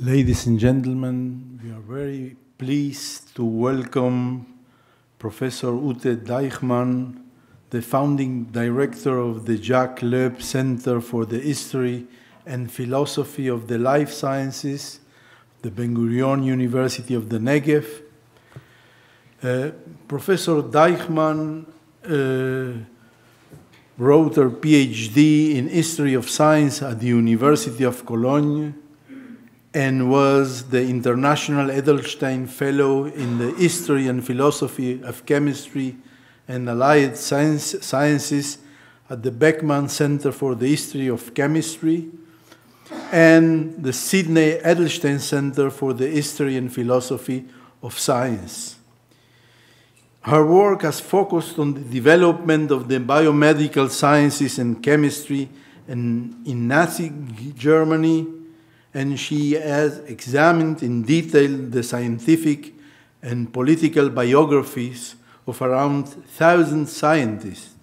Ladies and gentlemen, we are very pleased to welcome Professor Ute Deichmann, the founding director of the Jacques Loeb Center for the History and Philosophy of the Life Sciences, the Ben-Gurion University of the Negev. Professor Deichmann wrote her PhD in History of Science at the University of Cologne and was the International Edelstein Fellow in the History and Philosophy of Chemistry and Allied Sciences at the Beckman Center for the History of Chemistry and the Sydney Edelstein Center for the History and Philosophy of Science. Her work has focused on the development of the biomedical sciences and chemistry in Nazi Germany, and she has examined in detail the scientific and political biographies of around 1,000 scientists.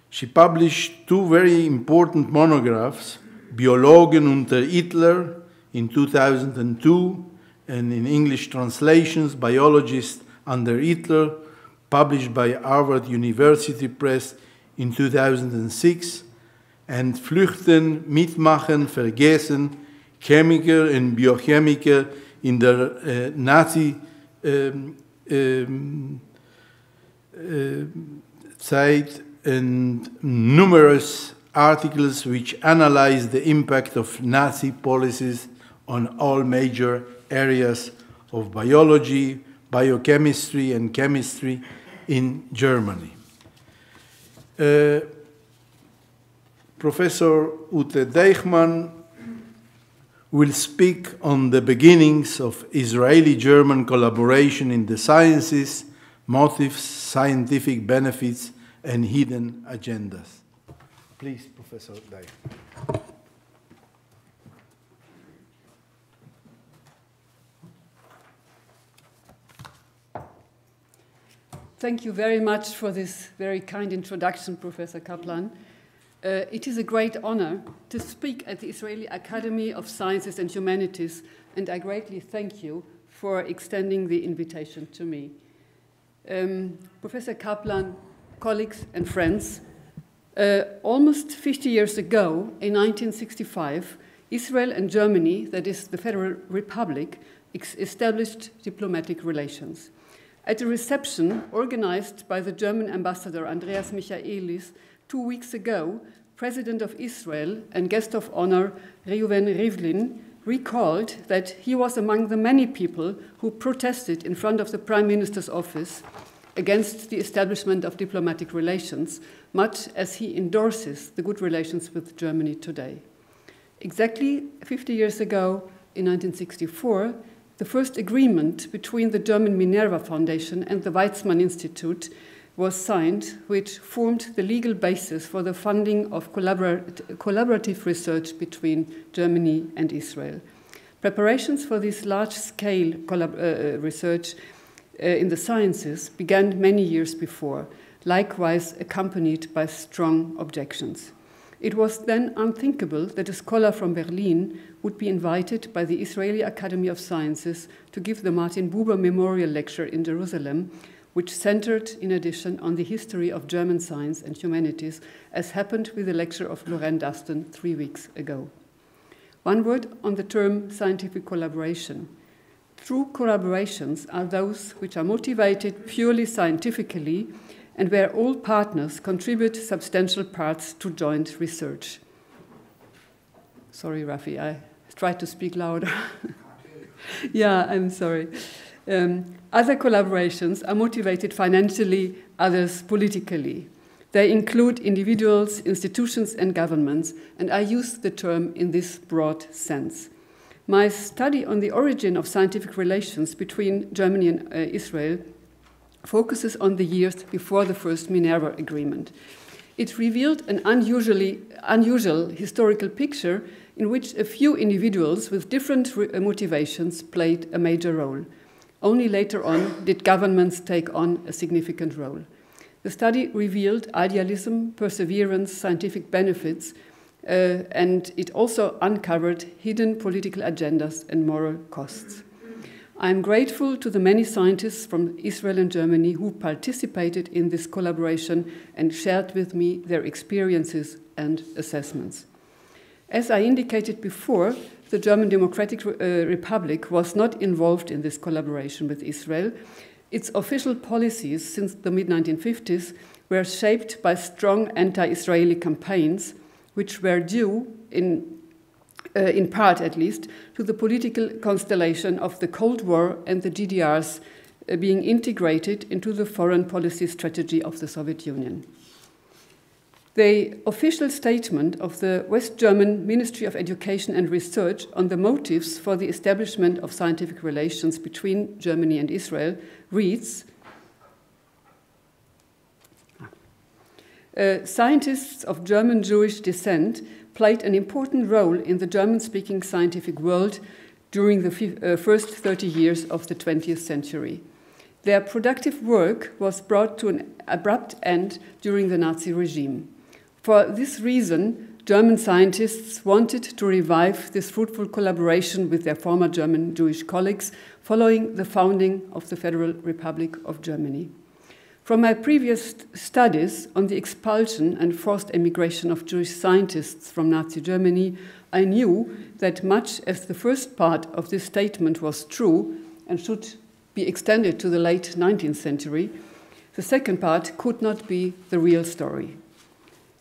She published two very important monographs, Biologen unter Hitler in 2002, and in English translations, Biologists under Hitler, published by Harvard University Press in 2006, and Flüchten, Mitmachen, Vergessen, Chemiker and Biochemiker in der Nazi-Zeit, and numerous articles which analyze the impact of Nazi policies on all major areas of biology, biochemistry, and chemistry in Germany. Professor Ute Deichmann will speak on the beginnings of Israeli-German collaboration in the sciences, motives, scientific benefits, and hidden agendas. Please, Professor Deichmann. Thank you very much for this very kind introduction, Professor Kaplan. It is a great honor to speak at the Israeli Academy of Sciences and Humanities, and I greatly thank you for extending the invitation to me. Professor Kaplan, colleagues and friends, almost 50 years ago, in 1965, Israel and Germany, that is the Federal Republic, established diplomatic relations. At a reception organized by the German ambassador Andreas Michaelis 2 weeks ago, President of Israel and guest of honor Reuven Rivlin recalled that he was among the many people who protested in front of the Prime Minister's office against the establishment of diplomatic relations, much as he endorses the good relations with Germany today. Exactly 50 years ago, in 1964, the first agreement between the German Minerva Foundation and the Weizmann Institute was signed, which formed the legal basis for the funding of collaborative research between Germany and Israel. Preparations for this large-scale research in the sciences began many years before, likewise accompanied by strong objections. It was then unthinkable that a scholar from Berlin would be invited by the Israeli Academy of Sciences to give the Martin Buber Memorial Lecture in Jerusalem, which centered, in addition, on the history of German science and humanities, as happened with the lecture of Lorraine Dustin 3 weeks ago. One word on the term scientific collaboration. True collaborations are those which are motivated purely scientifically and where all partners contribute substantial parts to joint research. Sorry, Rafi, I tried to speak louder. Yeah, I'm sorry. Other collaborations are motivated financially, others politically. They include individuals, institutions, and governments, and I use the term in this broad sense. My study on the origin of scientific relations between Germany and Israel focuses on the years before the first Minerva Agreement. It revealed an unusual historical picture in which a few individuals with different motivations played a major role. Only later on did governments take on a significant role. The study revealed idealism, perseverance, scientific benefits, and it also uncovered hidden political agendas and moral costs. I am grateful to the many scientists from Israel and Germany who participated in this collaboration and shared with me their experiences and assessments. As I indicated before, the German Democratic Republic was not involved in this collaboration with Israel. Its official policies since the mid-1950s were shaped by strong anti-Israeli campaigns, which were due, in part at least, to the political constellation of the Cold War and the GDRs being integrated into the foreign policy strategy of the Soviet Union. The official statement of the West German Ministry of Education and Research on the motives for the establishment of scientific relations between Germany and Israel reads, scientists of German Jewish descent played an important role in the German-speaking scientific world during the first 30 years of the 20th century. Their productive work was brought to an abrupt end during the Nazi regime. For this reason, German scientists wanted to revive this fruitful collaboration with their former German Jewish colleagues following the founding of the Federal Republic of Germany. From my previous studies on the expulsion and forced emigration of Jewish scientists from Nazi Germany, I knew that much as the first part of this statement was true and should be extended to the late 19th century, the second part could not be the real story.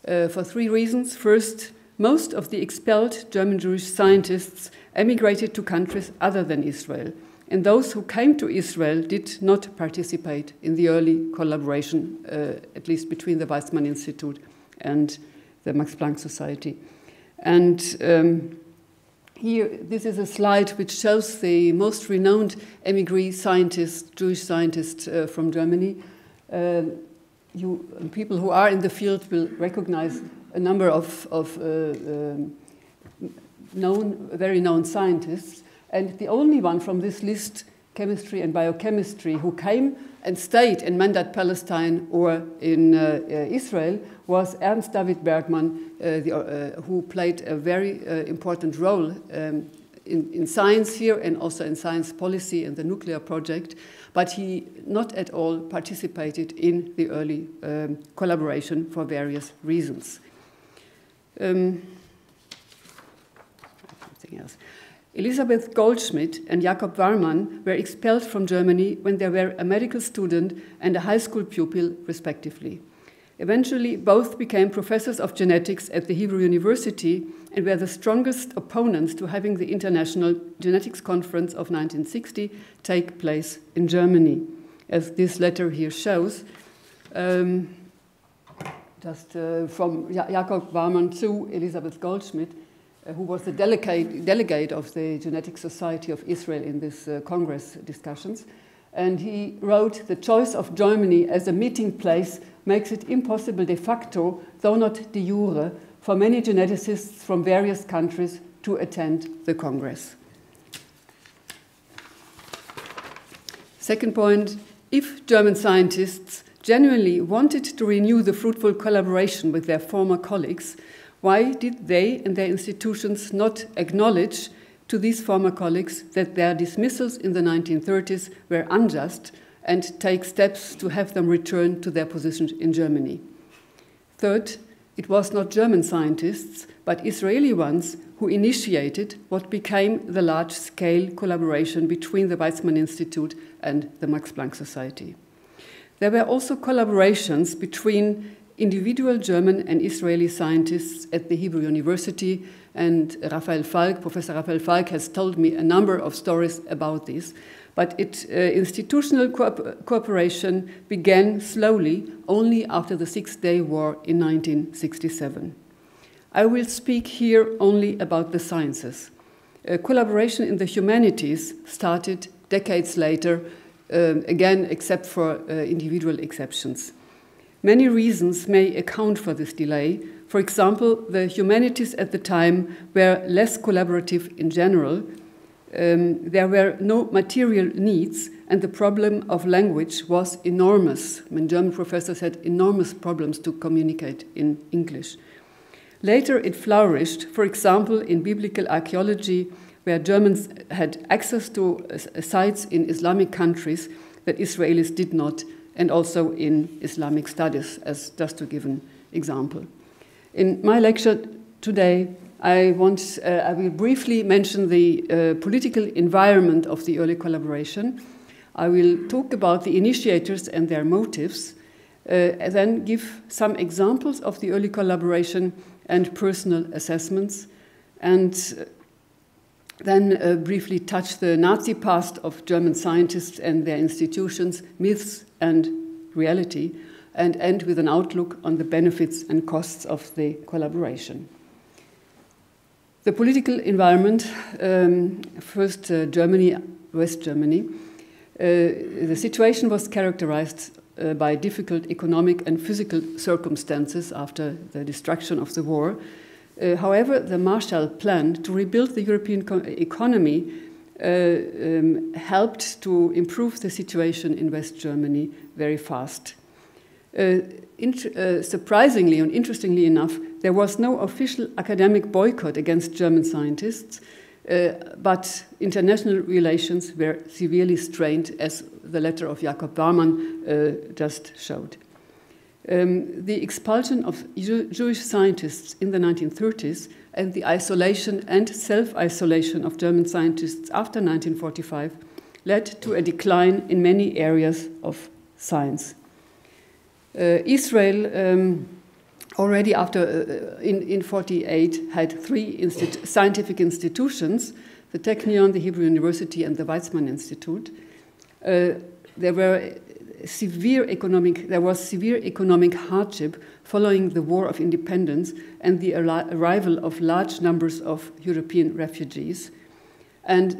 For three reasons. First, most of the expelled German Jewish scientists emigrated to countries other than Israel, and those who came to Israel did not participate in the early collaboration, at least between the Weizmann Institute and the Max Planck Society. And here, this is a slide which shows the most renowned emigre scientists, Jewish scientists from Germany. People who are in the field will recognize a number of very known scientists. And the only one from this list, chemistry and biochemistry, who came and stayed in Mandat, Palestine, or in Israel, was Ernst David Bergmann, who played a very important role in science here and also in science policy and the nuclear project, but he not at all participated in the early collaboration for various reasons. Something else. Elisabeth Goldschmidt and Jakob Warmann were expelled from Germany when they were a medical student and a high school pupil, respectively. Eventually, both became professors of genetics at the Hebrew University and were the strongest opponents to having the International Genetics Conference of 1960 take place in Germany, as this letter here shows. From Jakob Warmann to Elisabeth Goldschmidt, who was the delegate of the Genetic Society of Israel in this Congress discussions. And he wrote, "The choice of Germany as a meeting place makes it impossible de facto, though not de jure, for many geneticists from various countries to attend the Congress." Second point, if German scientists genuinely wanted to renew the fruitful collaboration with their former colleagues, why did they and their institutions not acknowledge to these former colleagues that their dismissals in the 1930s were unjust and take steps to have them return to their positions in Germany? Third, it was not German scientists, but Israeli ones who initiated what became the large-scale collaboration between the Weizmann Institute and the Max Planck Society. There were also collaborations between individual German and Israeli scientists at the Hebrew University, and Professor Raphael Falk has told me a number of stories about this. But institutional cooperation began slowly only after the Six-Day War in 1967. I will speak here only about the sciences. Collaboration in the humanities started decades later, again, except for individual exceptions. Many reasons may account for this delay. For example, the humanities at the time were less collaborative in general. There were no material needs, and the problem of language was enormous. I mean, German professors had enormous problems to communicate in English. Later it flourished, for example, in biblical archaeology, where Germans had access to sites in Islamic countries that Israelis did not, and also in Islamic studies, as just to give an example. In my lecture today, I will briefly mention the political environment of the early collaboration. I will talk about the initiators and their motives, and then give some examples of the early collaboration and personal assessments, and then briefly touch the Nazi past of German scientists and their institutions, myths and reality, and end with an outlook on the benefits and costs of the collaboration. The political environment, first Germany, West Germany. The situation was characterized by difficult economic and physical circumstances after the destruction of the war. However, the Marshall Plan to rebuild the European economy helped to improve the situation in West Germany very fast. Surprisingly and interestingly enough, there was no official academic boycott against German scientists, but international relations were severely strained, as the letter of Jakob Barmann just showed. The expulsion of Jewish scientists in the 1930s and the isolation and self-isolation of German scientists after 1945 led to a decline in many areas of science. Israel already after in 1948 had three scientific institutions: the Technion, the Hebrew University, and the Weizmann Institute. There was severe economic hardship following the War of Independence and the arrival of large numbers of European refugees. And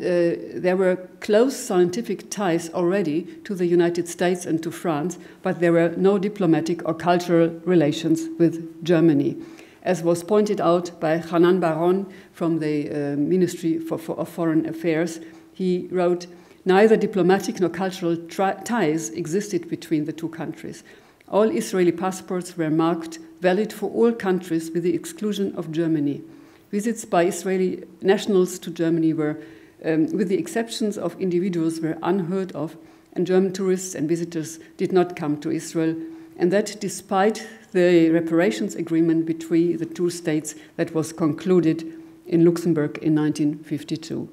there were close scientific ties already to the United States and to France, but there were no diplomatic or cultural relations with Germany. As was pointed out by Hanan Baron from the Ministry of Foreign Affairs, he wrote, "Neither diplomatic nor cultural ties existed between the two countries. All Israeli passports were marked valid for all countries with the exclusion of Germany. Visits by Israeli nationals to Germany were, with the exceptions of individuals, were unheard of, and German tourists and visitors did not come to Israel, and that despite the reparations agreement between the two states that was concluded in Luxembourg in 1952.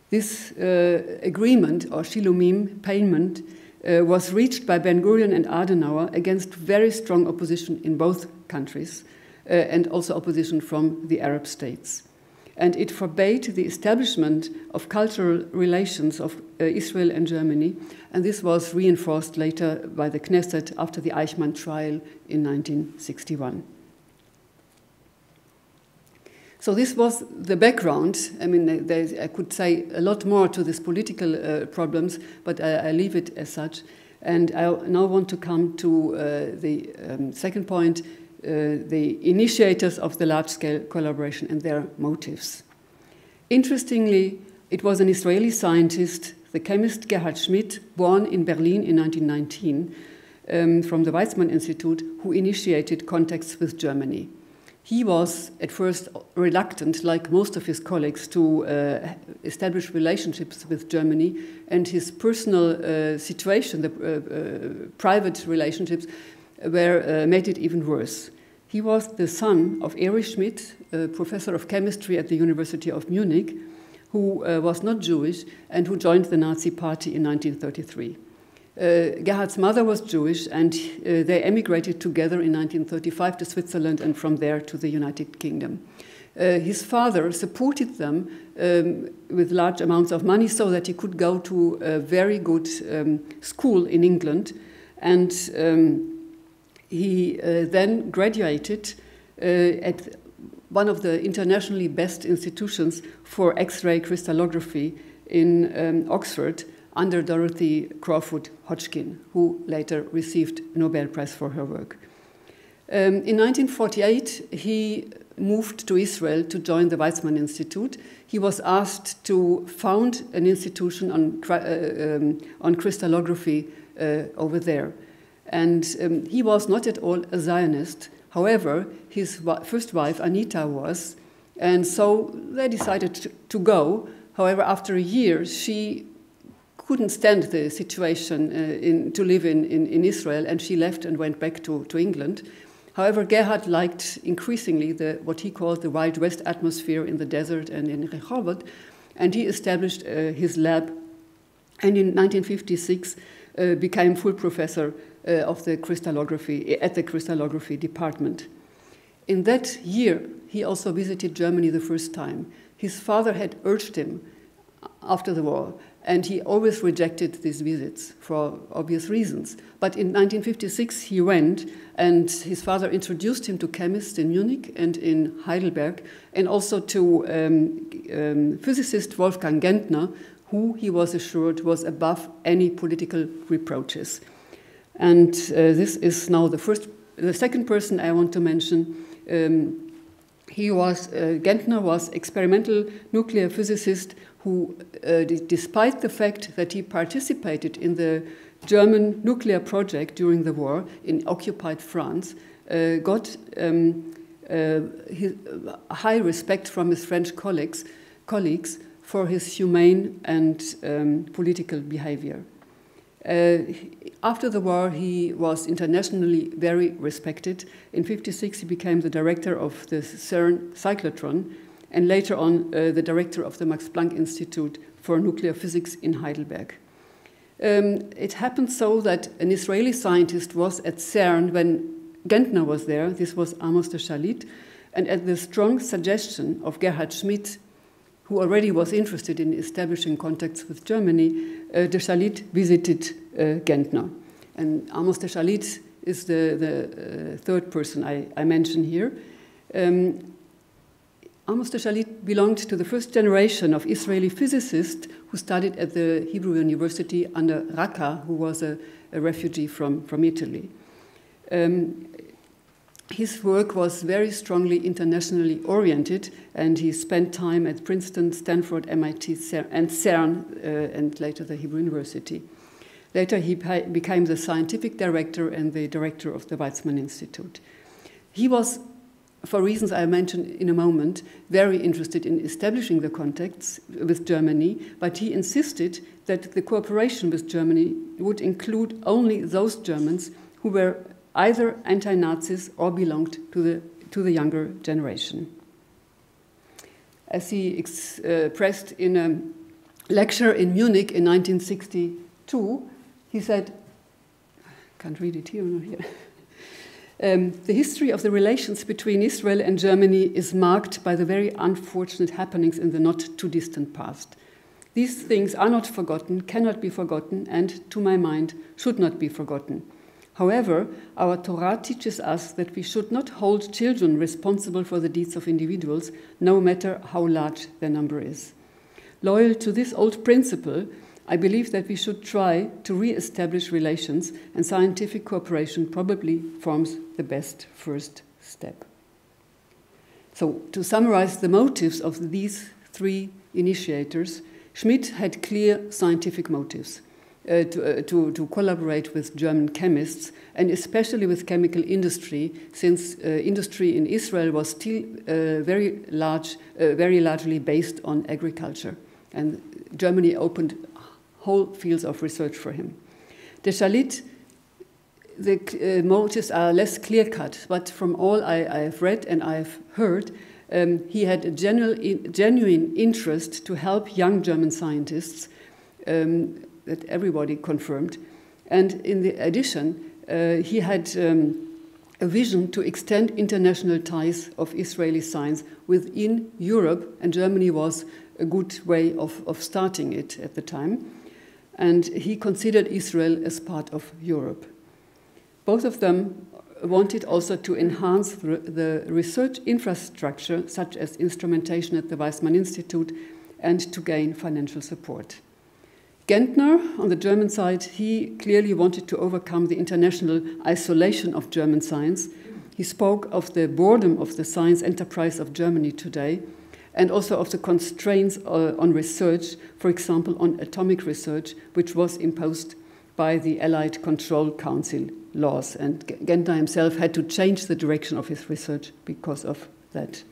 This agreement, or Shilumim payment, was reached by Ben-Gurion and Adenauer against very strong opposition in both countries, and also opposition from the Arab states. And it forbade the establishment of cultural relations of Israel and Germany, and this was reinforced later by the Knesset after the Eichmann trial in 1961. So this was the background. I mean, I could say a lot more to these political problems, but I leave it as such. And I now want to come to the second point, the initiators of the large-scale collaboration and their motives. Interestingly, it was an Israeli scientist, the chemist Gerhard Schmidt, born in Berlin in 1919, from the Weizmann Institute, who initiated contacts with Germany. He was at first reluctant, like most of his colleagues, to establish relationships with Germany, and his personal situation, the private relationships, made it even worse. He was the son of Erich Schmidt, a professor of chemistry at the University of Munich, who was not Jewish and who joined the Nazi Party in 1933. Gerhard's mother was Jewish, and they emigrated together in 1935 to Switzerland and from there to the United Kingdom. His father supported them with large amounts of money so that he could go to a very good school in England, and he then graduated at one of the internationally best institutions for X-ray crystallography in Oxford, under Dorothy Crawford Hodgkin, who later received a Nobel Prize for her work. In 1948, he moved to Israel to join the Weizmann Institute. He was asked to found an institution on crystallography over there. And he was not at all a Zionist. However, his first wife, Anita, was, and so they decided to go. However, after a year, she couldn't stand the situation to live in Israel, and she left and went back to England. However, Gerhard liked increasingly what he called the Wild West atmosphere in the desert and in Rehovot, and he established his lab, and in 1956 became full professor of the crystallography at the crystallography department. In that year, he also visited Germany the first time. His father had urged him after the war, and he always rejected these visits for obvious reasons. But in 1956, he went, and his father introduced him to chemists in Munich and in Heidelberg, and also to physicist Wolfgang Gentner, who he was assured was above any political reproaches. And this is now the second person I want to mention. Gentner was experimental nuclear physicist who, despite the fact that he participated in the German nuclear project during the war in occupied France, got high respect from his French colleagues for his humane and political behavior. After the war, he was internationally very respected. In 1956, he became the director of the CERN cyclotron, and later on the director of the Max Planck Institute for Nuclear Physics in Heidelberg. It happened so that an Israeli scientist was at CERN when Gentner was there. This was Amos de Shalit, and at the strong suggestion of Gerhard Schmidt, who already was interested in establishing contacts with Germany, de Shalit visited Gentner. And Amos de Shalit is the third person I mention here. Amos de Shalit belonged to the first generation of Israeli physicists who studied at the Hebrew University under Raka, who was a refugee from Italy. His work was very strongly internationally oriented, and he spent time at Princeton, Stanford, MIT, and CERN, and later the Hebrew University. Later, he became the scientific director and the director of the Weizmann Institute. He was, for reasons I mention in a moment, very interested in establishing the contacts with Germany, but he insisted that the cooperation with Germany would include only those Germans who were either anti-Nazis or belonged to the younger generation. As he expressed in a lecture in Munich in 1962, he said, I can't read it here or here. The history of the relations between Israel and Germany is marked by the very unfortunate happenings in the not-too-distant past. These things are not forgotten, cannot be forgotten, and, to my mind, should not be forgotten. However, our Torah teaches us that we should not hold children responsible for the deeds of individuals, no matter how large their number is. Loyal to this old principle, I believe that we should try to re-establish relations, and scientific cooperation probably forms the best first step. So, to summarize the motives of these three initiators, Schmidt had clear scientific motives to collaborate with German chemists, and especially with chemical industry, since industry in Israel was still very largely based on agriculture, and Germany opened whole fields of research for him. De Shalit, the motives are less clear-cut, but from all I've read and I've heard, he had a genuine interest to help young German scientists that everybody confirmed. And in addition, he had a vision to extend international ties of Israeli science within Europe, and Germany was a good way of starting it at the time. And he considered Israel as part of Europe. Both of them wanted also to enhance the research infrastructure, such as instrumentation at the Weizmann Institute, and to gain financial support. Gentner, on the German side, he clearly wanted to overcome the international isolation of German science. He spoke of the boredom of the science enterprise of Germany today, and also of the constraints on research, for example, on atomic research, which was imposed by the Allied Control Council laws. And Gentner himself had to change the direction of his research because of that.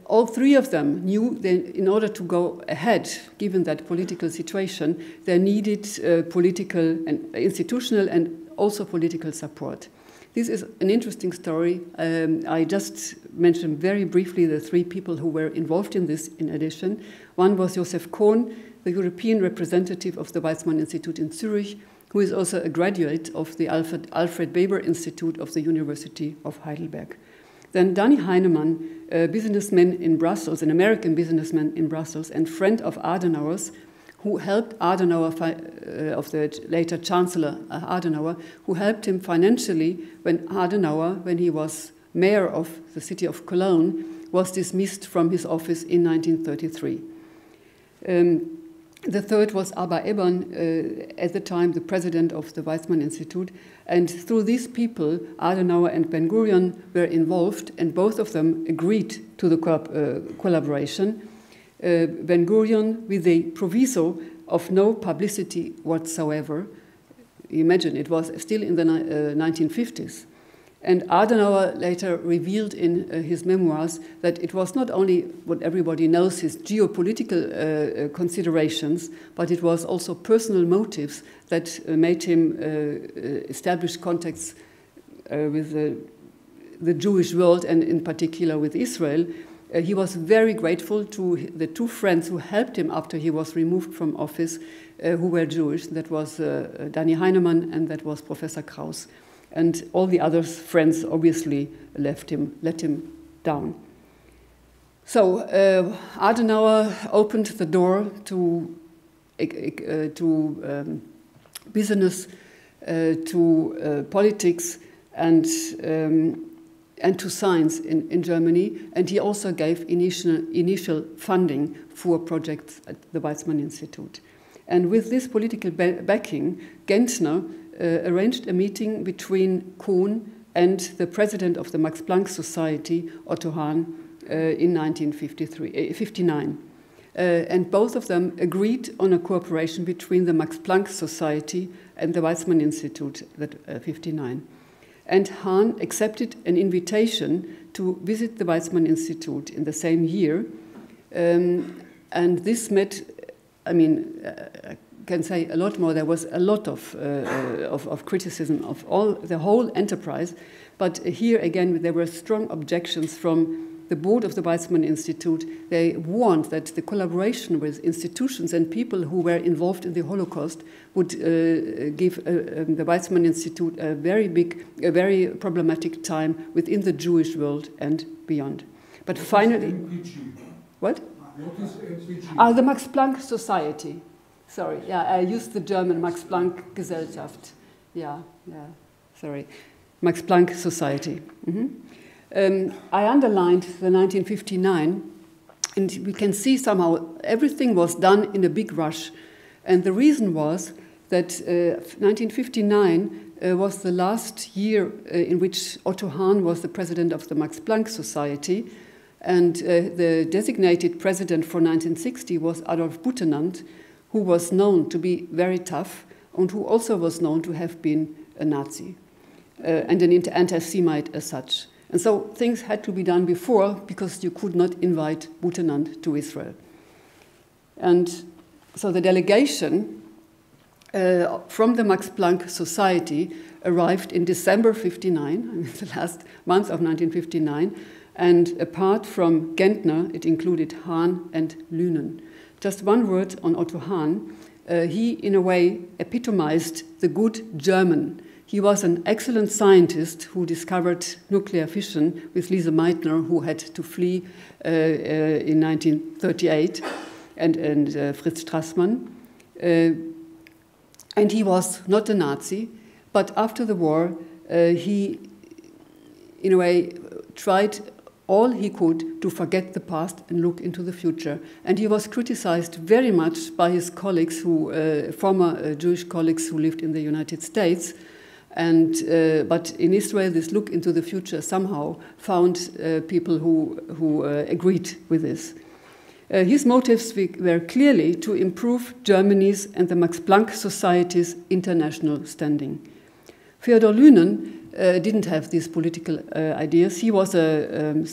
All three of them knew that in order to go ahead, given that political situation, they needed political and institutional and also political support. This is an interesting story. I just mentioned very briefly the three people who were involved in this in addition. One was Josef Kohn, the European representative of the Weizmann Institute in Zurich, who is also a graduate of the Alfred Weber Institute of the University of Heidelberg. Then Dani Heinemann, a businessman in Brussels, an American businessman in Brussels, and friend of Adenauer's, who helped Adenauer, of the later Chancellor Adenauer, who helped him financially when Adenauer, when he was mayor of the city of Cologne, was dismissed from his office in 1933. The third was Abba Eban, at the time the president of the Weizmann Institute. And through these people, Adenauer and Ben-Gurion were involved, and both of them agreed to the collaboration. Ben-Gurion with a proviso of no publicity whatsoever. Imagine, it was still in the 1950s. And Adenauer later revealed in his memoirs that it was not only what everybody knows, his geopolitical considerations, but it was also personal motives that made him establish contacts with the Jewish world and in particular with Israel. He was very grateful to the two friends who helped him after he was removed from office, who were Jewish. That was Dani Heinemann and that was Professor Krauss. And all the other friends obviously let him down. So Adenauer opened the door to business, to politics, and to science in Germany. And he also gave initial funding for projects at the Weizmann Institute. And with this political backing, Gentner arranged a meeting between Kohn and the president of the Max Planck Society, Otto Hahn, in 1959. And both of them agreed on a cooperation between the Max Planck Society and the Weizmann Institute, that 59. And Hahn accepted an invitation to visit the Weizmann Institute in the same year. And this met, I mean, can say a lot more. There was a lot of criticism of the whole enterprise, but here again there were strong objections from the board of the Weizmann Institute. They warned that the collaboration with institutions and people who were involved in the Holocaust would give the Weizmann Institute a very problematic time within the Jewish world and beyond. But finally, what? What is MPG? The Max Planck Society. Sorry, yeah, I used the German Max Planck Gesellschaft. Yeah, sorry. Max Planck Society. I underlined the 1959, and we can see somehow everything was done in a big rush. And the reason was that 1959 was the last year in which Otto Hahn was the president of the Max Planck Society, and the designated president for 1960 was Adolf Butenandt, who was known to be very tough and who also was known to have been a Nazi and an anti-Semite as such. And so things had to be done before because you could not invite Butenandt to Israel. And so the delegation from the Max Planck Society arrived in December 59, the last month of 1959, and apart from Gentner, it included Hahn and Lünen. Just one word on Otto Hahn. He, in a way, epitomized the good German. He was an excellent scientist who discovered nuclear fission with Lise Meitner, who had to flee in 1938, and Fritz Strassmann. And he was not a Nazi, but after the war, he, in a way, tried all he could to forget the past and look into the future. And he was criticized very much by his colleagues, former Jewish colleagues who lived in the United States. And, but in Israel, this look into the future somehow found people who agreed with this. His motives were clearly to improve Germany's and the Max Planck Society's international standing. Theodor Lünen didn't have these political ideas. He was an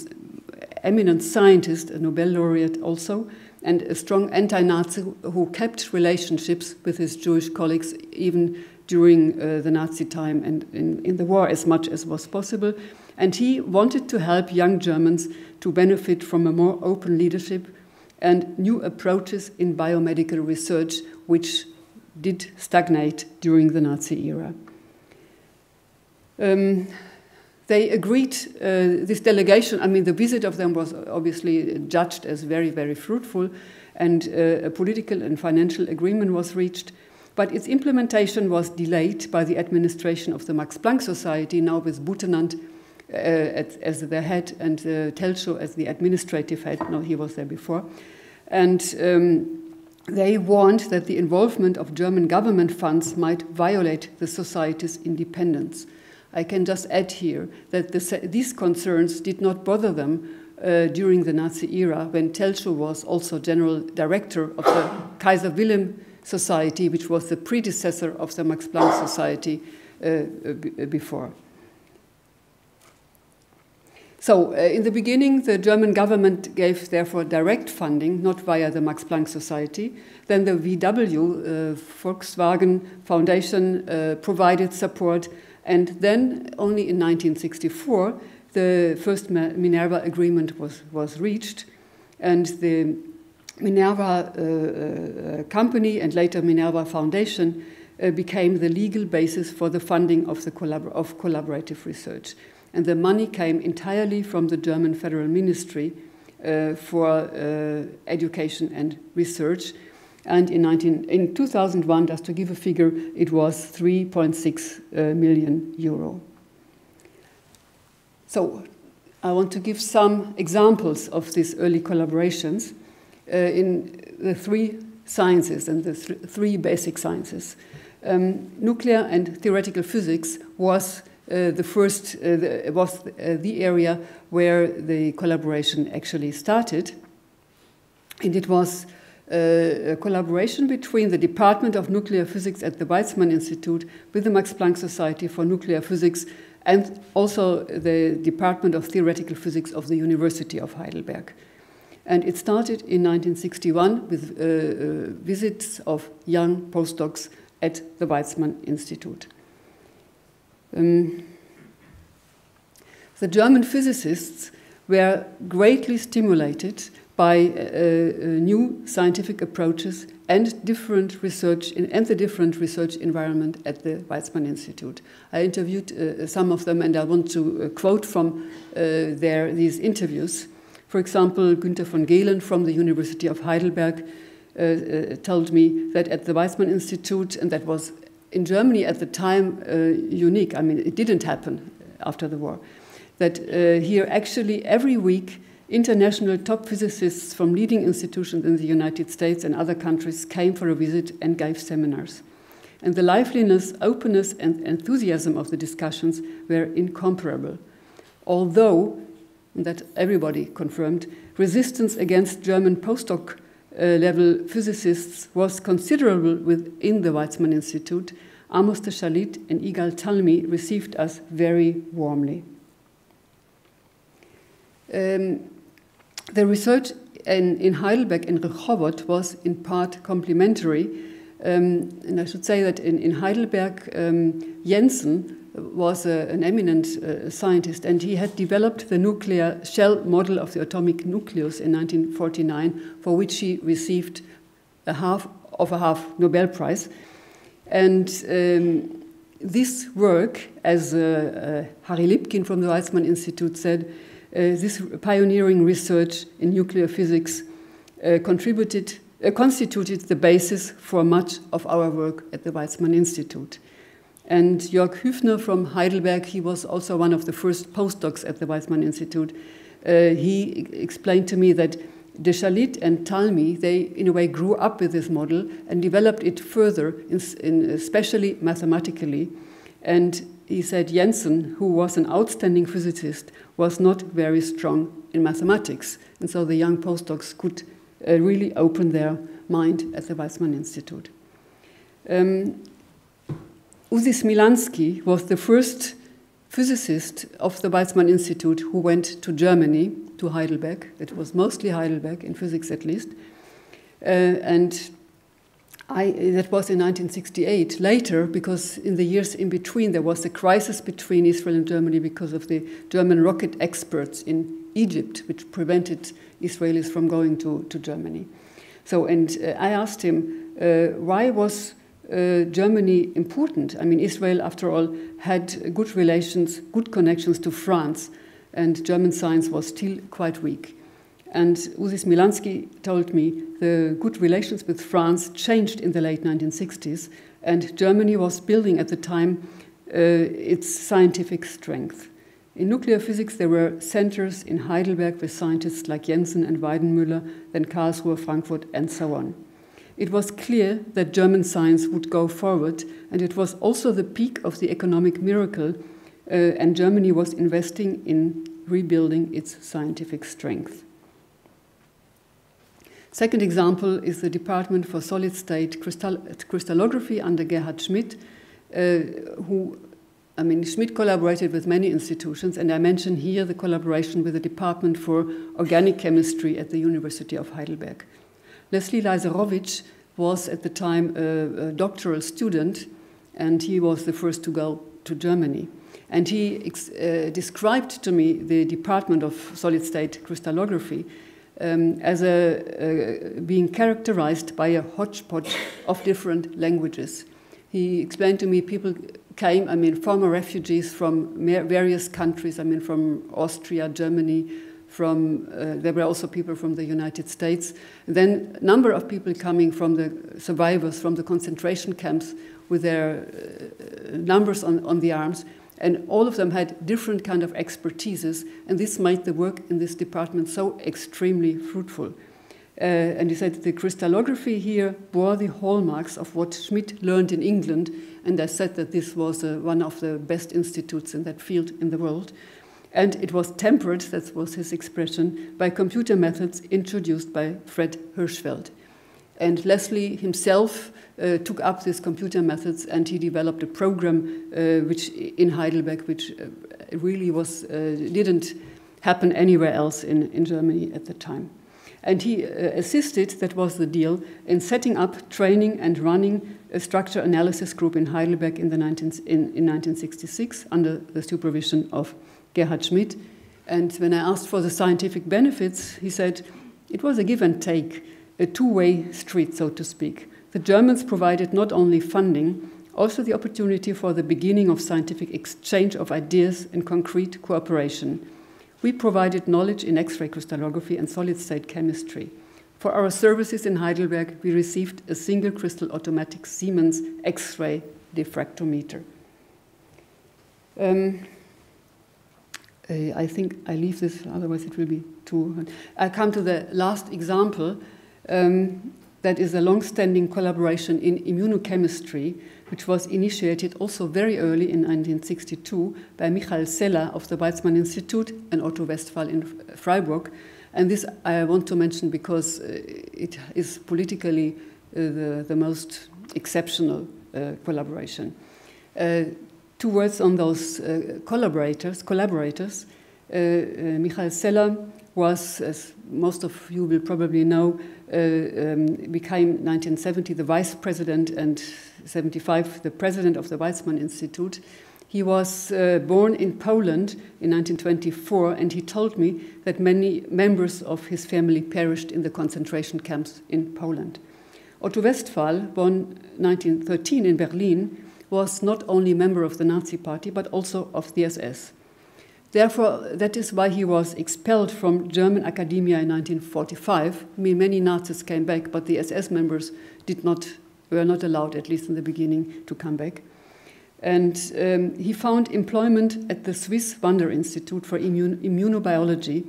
eminent scientist, a Nobel laureate also, and a strong anti-Nazi who kept relationships with his Jewish colleagues even during the Nazi time and in the war as much as was possible. And he wanted to help young Germans to benefit from a more open leadership and new approaches in biomedical research, which did stagnate during the Nazi era. They agreed, this delegation, I mean, the visit of them was obviously judged as very, very fruitful, and a political and financial agreement was reached, but its implementation was delayed by the administration of the Max Planck Society, now with Butenandt as the head and Telschow as the administrative head. No, he was there before. And they warned that the involvement of German government funds might violate the society's independence. I can just add here that these concerns did not bother them during the Nazi era, when Telschow was also general director of the Kaiser Wilhelm Society, which was the predecessor of the Max Planck Society before. So, in the beginning, the German government gave, therefore, direct funding, not via the Max Planck Society. Then the VW, Volkswagen Foundation, provided support. And then, only in 1964, the first Minerva agreement was reached. And the Minerva company and later Minerva Foundation became the legal basis for the funding of collaborative research. And the money came entirely from the German Federal Ministry for Education and Research. And in 2001, just to give a figure, it was 3.6 million euro. So I want to give some examples of these early collaborations in the three sciences and the three basic sciences. Nuclear and theoretical physics was the area where the collaboration actually started. And it was a collaboration between the Department of Nuclear Physics at the Weizmann Institute with the Max Planck Society for Nuclear Physics and also the Department of Theoretical Physics of the University of Heidelberg. And it started in 1961 with visits of young postdocs at the Weizmann Institute. The German physicists were greatly stimulated by new scientific approaches and the different research environment at the Weizmann Institute. I interviewed some of them, and I want to quote from these interviews. For example, Günther von Gehlen from the University of Heidelberg told me that at the Weizmann Institute, and that was in Germany at the time unique, I mean, it didn't happen after the war, that here actually every week international top physicists from leading institutions in the United States and other countries came for a visit and gave seminars. And the liveliness, openness, and enthusiasm of the discussions were incomparable. Although, that everybody confirmed, resistance against German postdoc level physicists was considerable within the Weizmann Institute, Amos de Shalit and Igal Talmi received us very warmly. The research in Heidelberg and Rehovot was in part complementary. And I should say that in Heidelberg, Jensen was an eminent scientist, and he had developed the nuclear shell model of the atomic nucleus in 1949, for which he received a half Nobel Prize. And this work, as Harry Lipkin from the Weizmann Institute said, this pioneering research in nuclear physics constituted the basis for much of our work at the Weizmann Institute. And Jörg Hüfner from Heidelberg, he was also one of the first postdocs at the Weizmann Institute. He explained to me that de Shalit and Talmi, they in a way grew up with this model and developed it further, especially mathematically. And he said Jensen, who was an outstanding physicist, was not very strong in mathematics. And so the young postdocs could really opened their mind at the Weizmann Institute. Uzi Smilansky was the first physicist of the Weizmann Institute who went to Germany, to Heidelberg. It was mostly Heidelberg, in physics at least. That was in 1968. Later, because in the years in between, there was a crisis between Israel and Germany because of the German rocket experts in Egypt, which prevented Israelis from going to Germany. So, I asked him, why was Germany important? I mean, Israel, after all, had good relations, good connections to France, and German science was still quite weak. And Uzi Smilansky told me the good relations with France changed in the late 1960s, and Germany was building at the time its scientific strength. In nuclear physics, there were centers in Heidelberg with scientists like Jensen and Weidenmüller, then Karlsruhe, Frankfurt, and so on. It was clear that German science would go forward, and it was also the peak of the economic miracle, and Germany was investing in rebuilding its scientific strength. Second example is the Department for Solid-State Crystallography under Gerhard Schmidt, Schmidt collaborated with many institutions, and I mention here the collaboration with the Department for Organic Chemistry at the University of Heidelberg. Leslie Leiserowitsch was at the time a doctoral student, and he was the first to go to Germany. And he described to me the Department of Solid-State Crystallography as being characterized by a hodgepodge of different languages. He explained to me people came, former refugees from various countries, from Austria, Germany, there were also people from the United States. Then a number of people coming from the survivors from the concentration camps with their numbers on the arms. And all of them had different kind of expertises, and this made the work in this department so extremely fruitful. And he said the crystallography here bore the hallmarks of what Schmidt learned in England, and I said that this was one of the best institutes in that field in the world. And it was tempered, that was his expression, by computer methods introduced by Fred Hirschfeld. And Leslie himself took up these computer methods, and he developed a program which in Heidelberg, which really didn't happen anywhere else in Germany at the time. And he assisted, that was the deal, in setting up, training, and running a structure analysis group in Heidelberg in 1966 under the supervision of Gerhard Schmidt. And when I asked for the scientific benefits, he said it was a give and take, a two-way street, so to speak. The Germans provided not only funding, also the opportunity for the beginning of scientific exchange of ideas and concrete cooperation. We provided knowledge in X-ray crystallography and solid-state chemistry. For our services in Heidelberg, we received a single crystal automatic Siemens X-ray diffractometer. I think I leave this, otherwise it will be too... I come to the last example. That is a long-standing collaboration in immunochemistry, which was initiated also very early in 1962 by Michael Seller of the Weizmann Institute and Otto Westphal in Freiburg. And this I want to mention because it is politically the most exceptional collaboration. 2 words on those collaborators. Michael Seller was, as most of you will probably know, became 1970 the vice president and 75 the president of the Weizmann Institute. He was born in Poland in 1924, and he told me that many members of his family perished in the concentration camps in Poland. Otto Westphal, born 1913 in Berlin, was not only a member of the Nazi Party, but also of the SS. Therefore, that is why he was expelled from German academia in 1945. Many Nazis came back, but the SS members were not allowed, at least in the beginning, to come back. And he found employment at the Swiss Wander Institute for Immunobiology,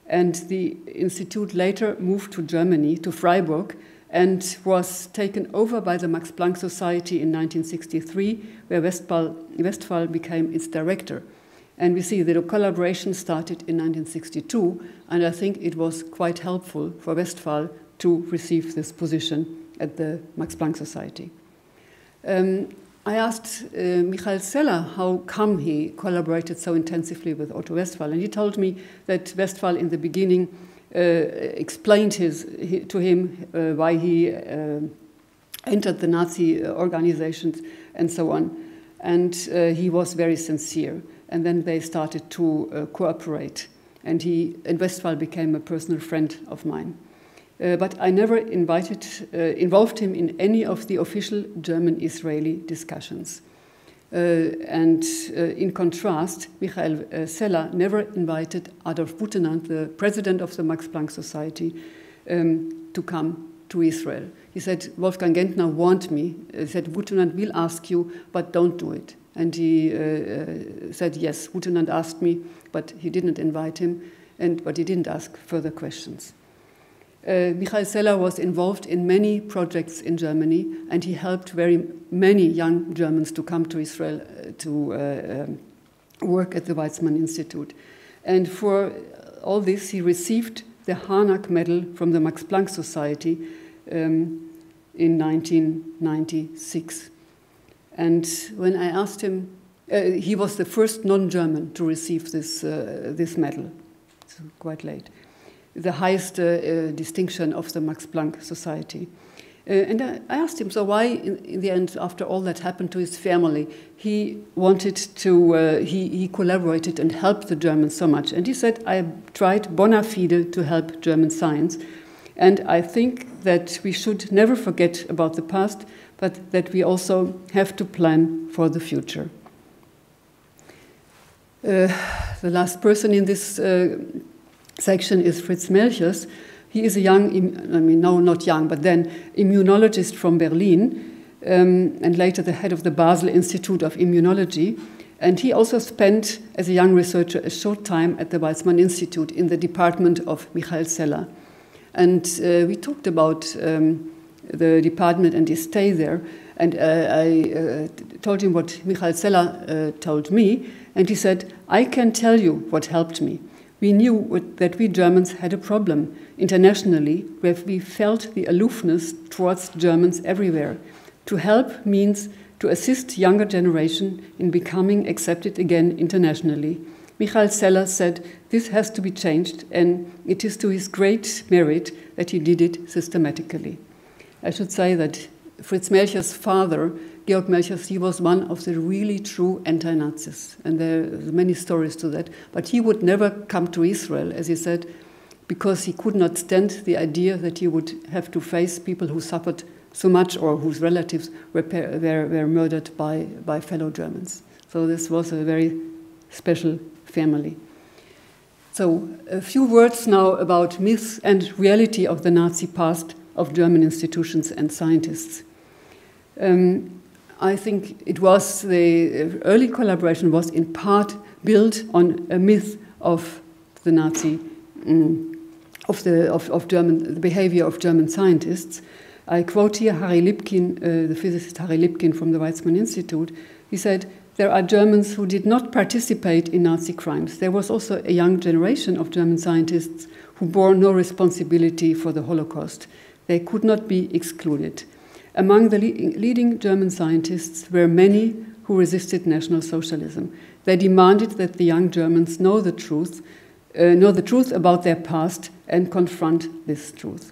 and the institute later moved to Germany, to Freiburg, and was taken over by the Max Planck Society in 1963, where Westphal became its director. And we see that a collaboration started in 1962, and I think it was quite helpful for Westphal to receive this position at the Max Planck Society. I asked Michael Seller how come he collaborated so intensively with Otto Westphal, and he told me that Westphal in the beginning explained to him why he entered the Nazi organizations and so on, and he was very sincere. And then they started to cooperate, and Westphal became a personal friend of mine. But I never involved him in any of the official German-Israeli discussions. In contrast, Michael Seller never invited Adolf Butenandt, the president of the Max Planck Society, to come to Israel. He said, Wolfgang Gentner warned me. He said, Butenandt will ask you, but don't do it. And he said, yes, Butenandt asked me, but he didn't invite him, but he didn't ask further questions. Michael Seller was involved in many projects in Germany, and he helped very many young Germans to come to Israel to work at the Weizmann Institute. And for all this, he received the Harnack Medal from the Max Planck Society in 1996. And when I asked him, he was the first non-German to receive this medal. It's quite late. The highest distinction of the Max Planck Society. And I asked him, so why, in the end, after all that happened to his family, he wanted to, he collaborated and helped the Germans so much. And he said, I tried bona fide to help German science. And I think that we should never forget about the past, but that we also have to plan for the future. The last person in this section is Fritz Melchers. He is a young, no, not young, but then immunologist from Berlin, and later the head of the Basel Institute of Immunology. And he also spent, as a young researcher, a short time at the Weizmann Institute in the department of Michael Seller. And we talked about the department and his stay there. And I told him what Michael Seller told me, and he said, I can tell you what helped me. We knew that we Germans had a problem internationally where we felt the aloofness towards Germans everywhere. To help means to assist younger generation in becoming accepted again internationally. Michael Seller said this has to be changed, and it is to his great merit that he did it systematically. I should say that Fritz Melchers' father, Georg Melchers, he was one of the really true anti-Nazis, and there are many stories to that. But he would never come to Israel, as he said, because he could not stand the idea that he would have to face people who suffered so much or whose relatives were murdered by fellow Germans. So this was a very special family. So a few words now about myths and reality of the Nazi past of German institutions and scientists. I think it was the early collaboration was in part built on a myth of the Nazi, the behavior of German scientists. I quote here Harry Lipkin, the physicist Harry Lipkin from the Weizmann Institute. He said, there are Germans who did not participate in Nazi crimes. There was also a young generation of German scientists who bore no responsibility for the Holocaust. They could not be excluded. Among the leading German scientists were many who resisted National Socialism. They demanded that the young Germans know the truth about their past and confront this truth.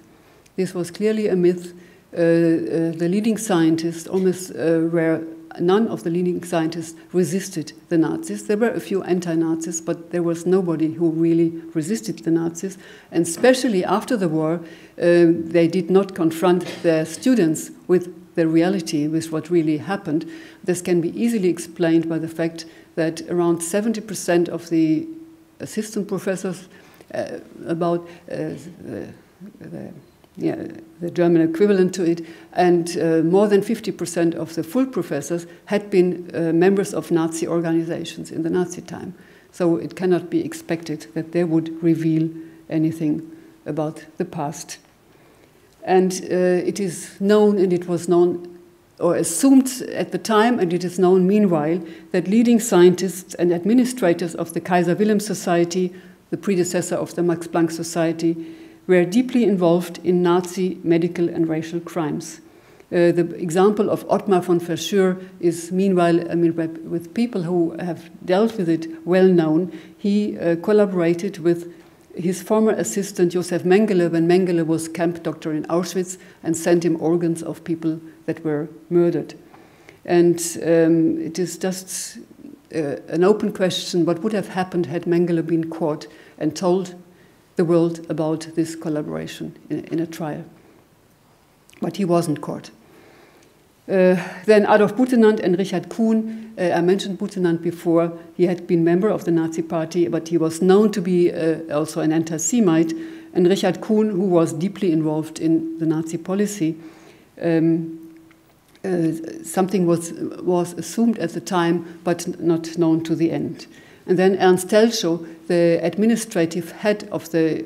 This was clearly a myth. The leading scientists, none of the leading scientists resisted the Nazis. There were a few anti-Nazis, but there was nobody who really resisted the Nazis. And especially after the war, they did not confront their students with the reality, with what really happened. This can be easily explained by the fact that around 70% of the assistant professors, the German equivalent to it, and more than 50% of the full professors had been members of Nazi organizations in the Nazi time. So it cannot be expected that they would reveal anything about the past. And it is known, and it was known or assumed at the time, and it is known meanwhile, that leading scientists and administrators of the Kaiser Wilhelm Society, the predecessor of the Max Planck Society, were deeply involved in Nazi medical and racial crimes. The example of Ottmar von Verschuur is, meanwhile, with people who have dealt with it, well known. He collaborated with his former assistant Josef Mengele when Mengele was camp doctor in Auschwitz and sent him organs of people that were murdered. And it is just an open question what would have happened had Mengele been caught and told the world about this collaboration in a trial. But he wasn't caught. Then Adolf Butenandt and Richard Kuhn, I mentioned Butenandt before, he had been member of the Nazi Party, but he was known to be also an anti-Semite, and Richard Kuhn, who was deeply involved in the Nazi policy. Something was assumed at the time, but not known to the end. And then Ernst Telschow, the administrative head of the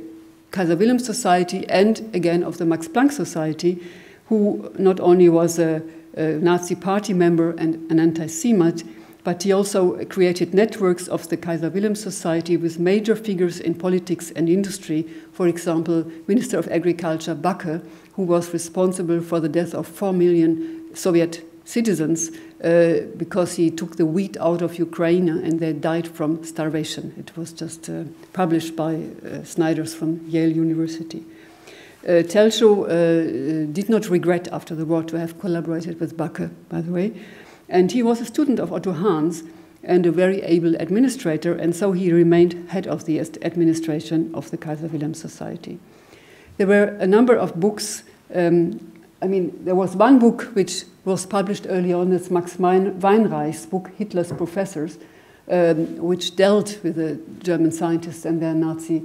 Kaiser Wilhelm Society and again of the Max Planck Society, who not only was a Nazi party member and an anti-Semite, but he also created networks of the Kaiser Wilhelm Society with major figures in politics and industry. For example, Minister of Agriculture Backe, who was responsible for the death of 4 million Soviet citizens because he took the wheat out of Ukraine and they died from starvation. It was just published by Snyders from Yale University. Telschow did not regret after the war to have collaborated with Backe, by the way, and he was a student of Otto Hahn's and a very able administrator, and so he remained head of the administration of the Kaiser Wilhelm Society. There were a number of books. There was one book which was published early on, it's Max Weinreich's book, Hitler's Professors, which dealt with the German scientists and their Nazi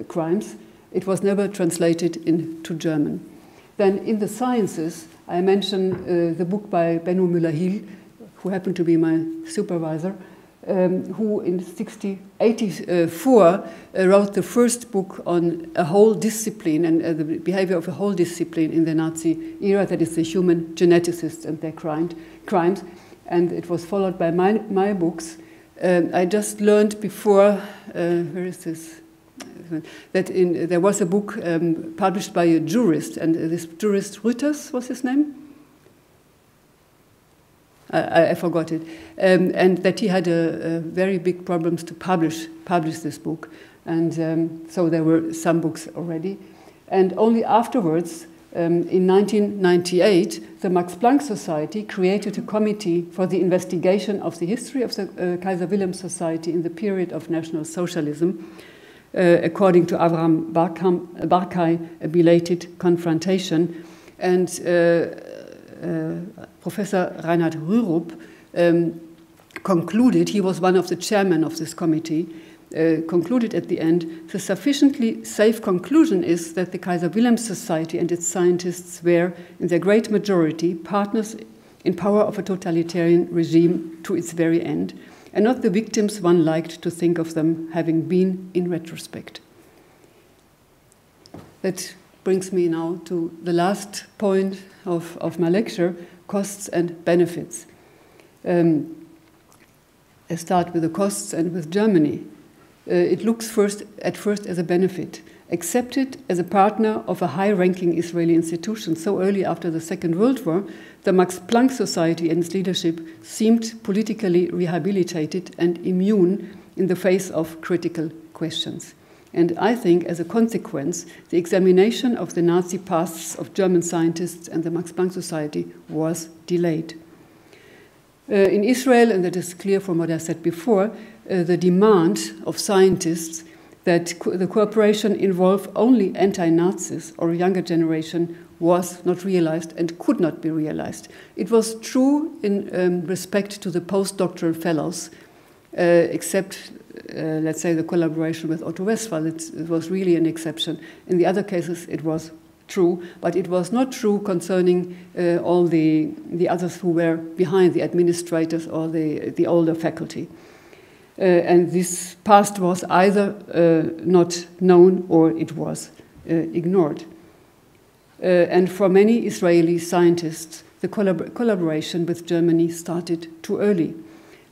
crimes. It was never translated into German. Then in the sciences, I mentioned the book by Benno Müller-Hill, who happened to be my supervisor, who in 1984 wrote the first book on a whole discipline and the behavior of a whole discipline in the Nazi era, that is the human geneticists and their crimes. And it was followed by my books. I just learned before, where is this? That there was a book published by a jurist, and this jurist, Rütters was his name? I forgot it. And that he had very big problems to publish this book. And so there were some books already. And only afterwards, in 1998, the Max Planck Society created a committee for the investigation of the history of the Kaiser Wilhelm Society in the period of National Socialism. According to Avram Barkay, a belated confrontation. And Professor Reinhard Rürup concluded, he was one of the chairmen of this committee, concluded at the end, the sufficiently safe conclusion is that the Kaiser Wilhelm Society and its scientists were, in their great majority, partners in power of a totalitarian regime to its very end, and not the victims one liked to think of them having been in retrospect. That brings me now to the last point of my lecture, costs and benefits. I start with the costs and with Germany. It looks at first as a benefit. Accepted as a partner of a high-ranking Israeli institution so early after the Second World War, the Max Planck Society and its leadership seemed politically rehabilitated and immune in the face of critical questions. And I think, as a consequence, the examination of the Nazi pasts of German scientists and the Max Planck Society was delayed. In Israel, and that is clear from what I said before, the demand of scientists that the cooperation involve only anti-Nazis or a younger generation was not realized and could not be realized. It was true in respect to the postdoctoral fellows, except, let's say, the collaboration with Otto Westphal. It was really an exception. In the other cases, it was true, but it was not true concerning all the others who were behind, the administrators or the older faculty. And this past was either not known or it was ignored. And for many Israeli scientists, the collaboration with Germany started too early.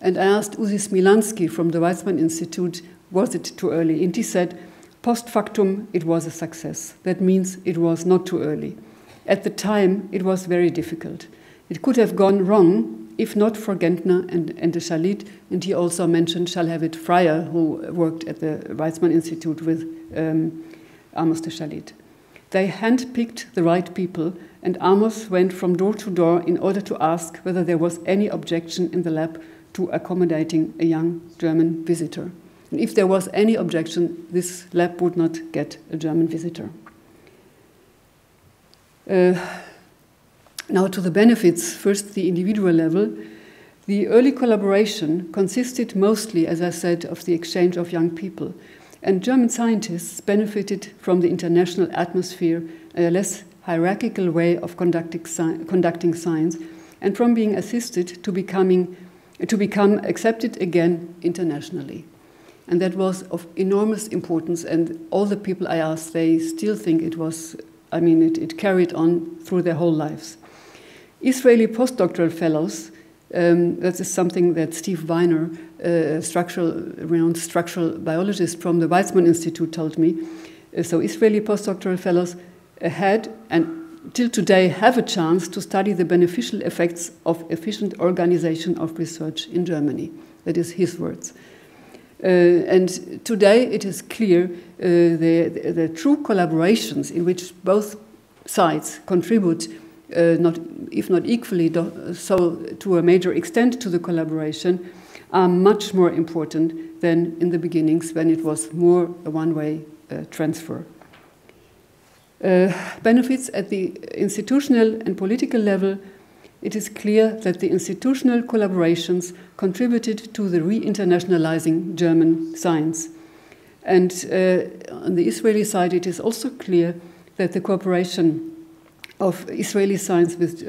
And I asked Uzi Smilansky from the Weizmann Institute, was it too early? And he said, Post factum, it was a success. That means it was not too early. At the time, it was very difficult. It could have gone wrong if not for Gentner and de Chalit, and he also mentioned Charles Freyer, who worked at the Weizmann Institute with Amos de Chalit. They handpicked the right people, and Amos went from door to door in order to ask whether there was any objection in the lab to accommodating a young German visitor. And if there was any objection, this lab would not get a German visitor. Now to the benefits, first the individual level. The early collaboration consisted mostly, as I said, of the exchange of young people. And German scientists benefited from the international atmosphere, a less hierarchical way of conducting science, and from being assisted to become accepted again internationally. And that was of enormous importance, and all the people I asked, they still think it was, it carried on through their whole lives. Israeli postdoctoral fellows, that is something that Steve Weiner, renowned structural biologist from the Weizmann Institute, told me. So Israeli postdoctoral fellows had and till today have a chance to study the beneficial effects of efficient organization of research in Germany. That is his words. And today it is clear the true collaborations in which both sides contribute, if not equally, so to a major extent to the collaboration, are much more important than in the beginnings when it was more a one-way transfer. Benefits at the institutional and political level. It is clear that the institutional collaborations contributed to the re-internationalizing German science. And on the Israeli side, it is also clear that the cooperation of Israeli science with,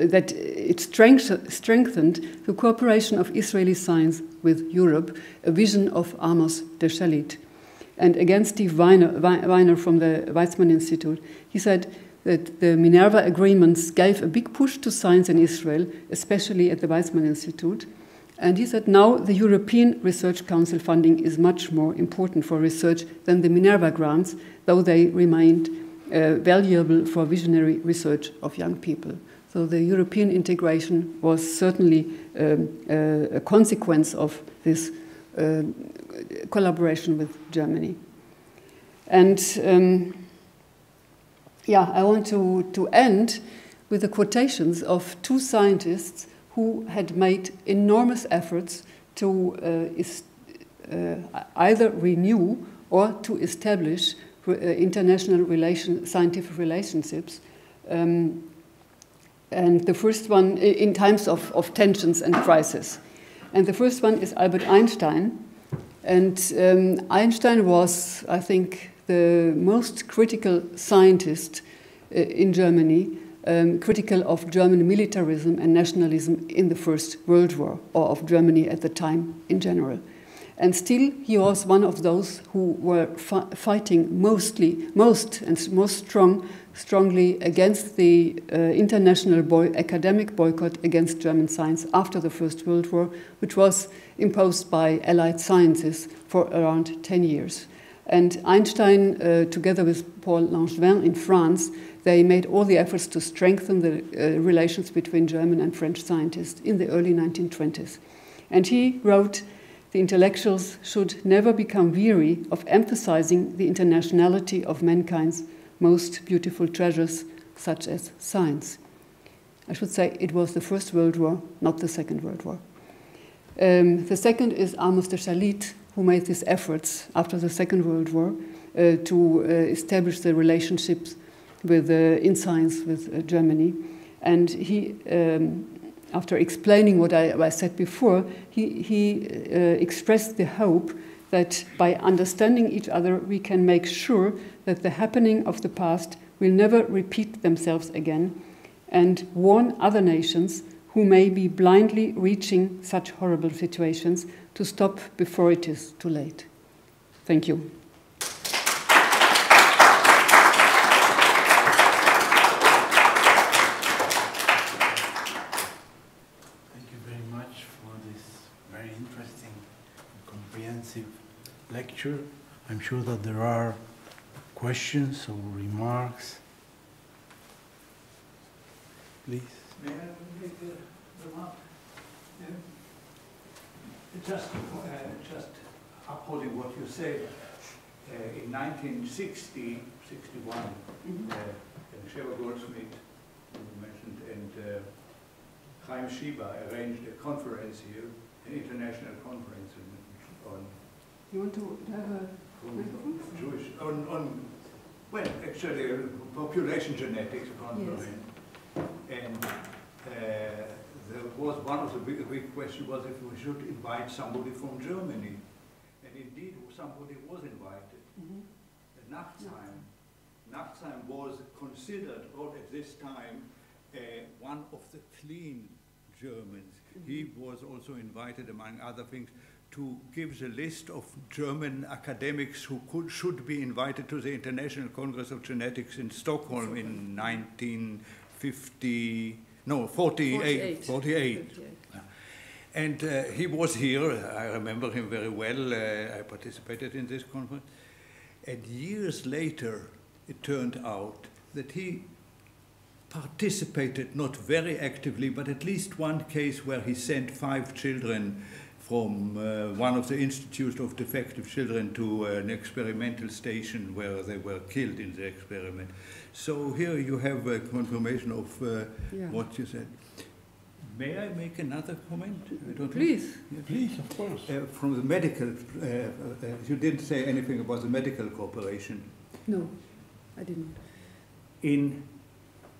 that it strengthened the cooperation of Israeli science with Europe, a vision of Amos de Chalit. And again, Steve Weiner from the Weizmann Institute, he said that the Minerva agreements gave a big push to science in Israel, especially at the Weizmann Institute. And he said now the European Research Council funding is much more important for research than the Minerva grants, though they remained valuable for visionary research of young people. So the European integration was certainly a consequence of this collaboration with Germany. And I want to end with the quotations of two scientists who had made enormous efforts to either renew or to establish international scientific relationships. And the first one in times of tensions and crisis. And the first one is Albert Einstein. And Einstein was, I think, the most critical scientist in Germany, critical of German militarism and nationalism in the First World War, or of Germany at the time in general. And still, he was one of those who were fighting most strongly against the international academic boycott against German science after the First World War, which was imposed by Allied sciences for around 10 years. And Einstein, together with Paul Langevin in France, they made all the efforts to strengthen the relations between German and French scientists in the early 1920s. And he wrote, "The intellectuals should never become weary of emphasizing the internationality of mankind's most beautiful treasures, such as science." I should say it was the First World War, not the Second World War. The second is Amos de Chalit, who made these efforts after the Second World War to establish the relationships with, in science with Germany. And he, after explaining what I said before, he expressed the hope that by understanding each other, we can make sure that the happening of the past will never repeat themselves again, and warn other nations who may be blindly reaching such horrible situations to stop before it is too late. Thank you. Thank you very much for this very interesting and comprehensive lecture. I'm sure that there are questions or remarks. Please. May I make a remark? Just upholding what you said, in 1960, 61, Sheva Goldsmith, you mentioned, and Chaim Shiba arranged a conference here, an international conference on You want to have a microphone? Jewish, well, actually, population genetics conference. Yes. And there was one of the big questions was if we should invite somebody from Germany. And indeed, somebody was invited. Nachtsheim was considered, at this time, one of the clean Germans. He was also invited, among other things, to give the list of German academics who should be invited to the International Congress of Genetics in Stockholm in 48. And he was here. I remember him very well. I participated in this conference. And years later, it turned out that he participated, not very actively, but at least one case where he sent 5 children from one of the institutes of defective children to an experimental station where they were killed in the experiment. So here you have a confirmation of what you said. May I make another comment? Please. Yeah. Please, of course. From the medical, you didn't say anything about the medical cooperation. No, I didn't. In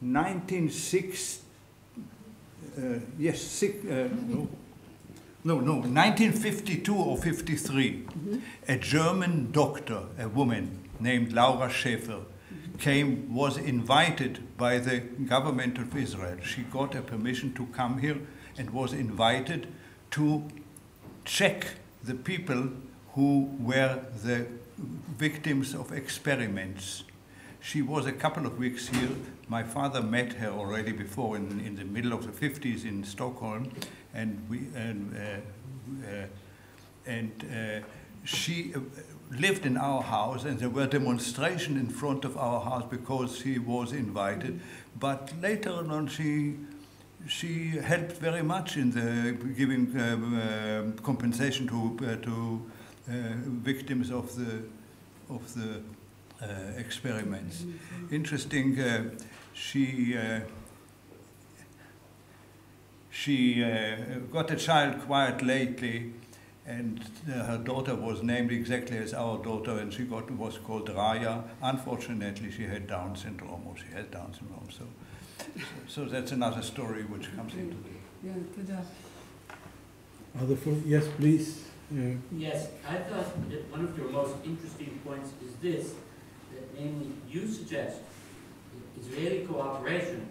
1952 or 53, a German doctor, a woman named Laura Schäfer, was invited by the government of Israel. She got a permission to come here and was invited to check the people who were the victims of experiments. She was a couple of weeks here. My father met her already before in the middle of the 50s in Stockholm, and she lived in our house, and there were demonstrations in front of our house because she was invited. But later on, she helped very much in the giving compensation to victims of the experiments. Interesting. She got a child quite lately, and her daughter was named exactly as our daughter, and was called Raya. Unfortunately, she had Down syndrome, or she has Down syndrome. So that's another story which comes into the... Yes, please. Yes, I thought that one of your most interesting points is this, that namely you suggest that Israeli cooperation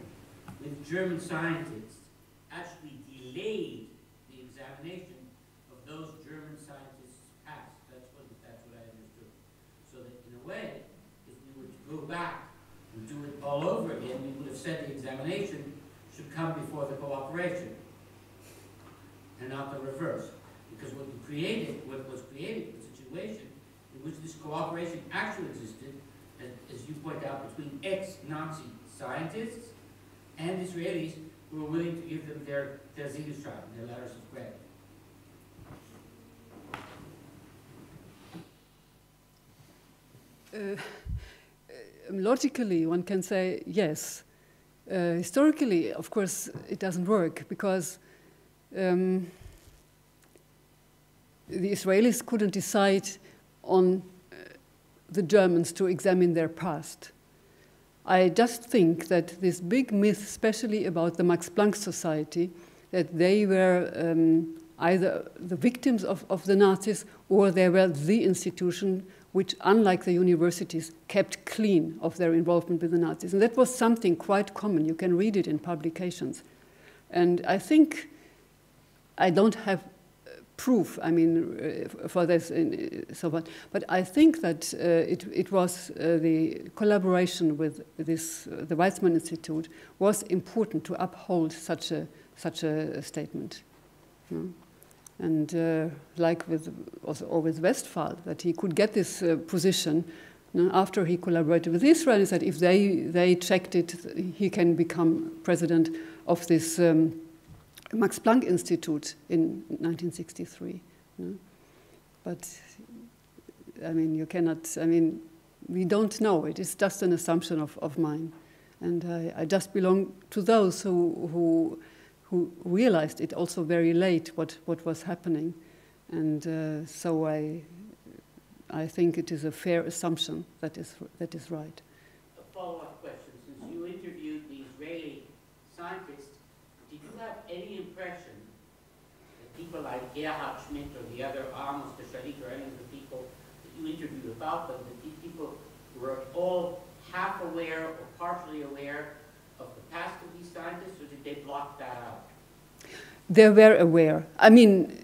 with German scientists actually delayed the examination of those German scientists' past. That's what I understood. So that in a way, if we were to go back and do it all over again, we would have said the examination should come before the cooperation, and not the reverse. Because what was created was a situation in which this cooperation actually existed, as you point out, between ex-Nazi scientists and Israelis who were willing to give them their Siegesschreiben, their letters of credit. Logically, one can say yes. Historically, of course, it doesn't work because the Israelis couldn't decide on the Germans to examine their past. I just think that this big myth, especially about the Max Planck Society, that they were either the victims of the Nazis or they were the institution which, unlike the universities, kept clean of their involvement with the Nazis. And that was something quite common. You can read it in publications. And I think I don't have proof, I mean, for this, so on. But I think that it was the collaboration with this, the Weizmann Institute was important to uphold such a statement. And like with Westphal, that he could get this position after he collaborated with Israel, is that if they checked it, he can become president of this Max Planck Institute in 1963. But, I mean, you cannot, I mean, we don't know. It is just an assumption of mine. And I just belong to those who realized it also very late what was happening. And so I think it is a fair assumption that is right. A follow-up question. Since you interviewed the Israeli scientists, did you have any impression that people like Gerhard Schmidt or the other Amos, the Shalit, or any of the people that you interviewed about them, that these people were all half aware or partially aware of the past of these scientists, or did they block that out? They were aware. I mean,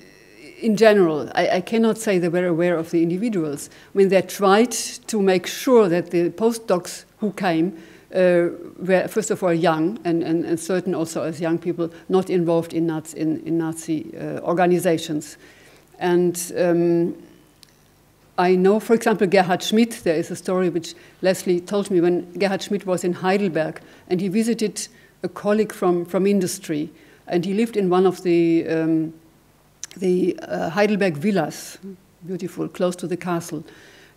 in general, I cannot say they were aware of the individuals. I mean, they tried to make sure that the postdocs who came were, first of all, young, and certain also as young people, not involved in Nazi organizations. And I know, for example, Gerhard Schmidt, there is a story which Leslie told me when Gerhard Schmidt was in Heidelberg, and he visited a colleague from industry, and he lived in one of the Heidelberg villas, beautiful, close to the castle.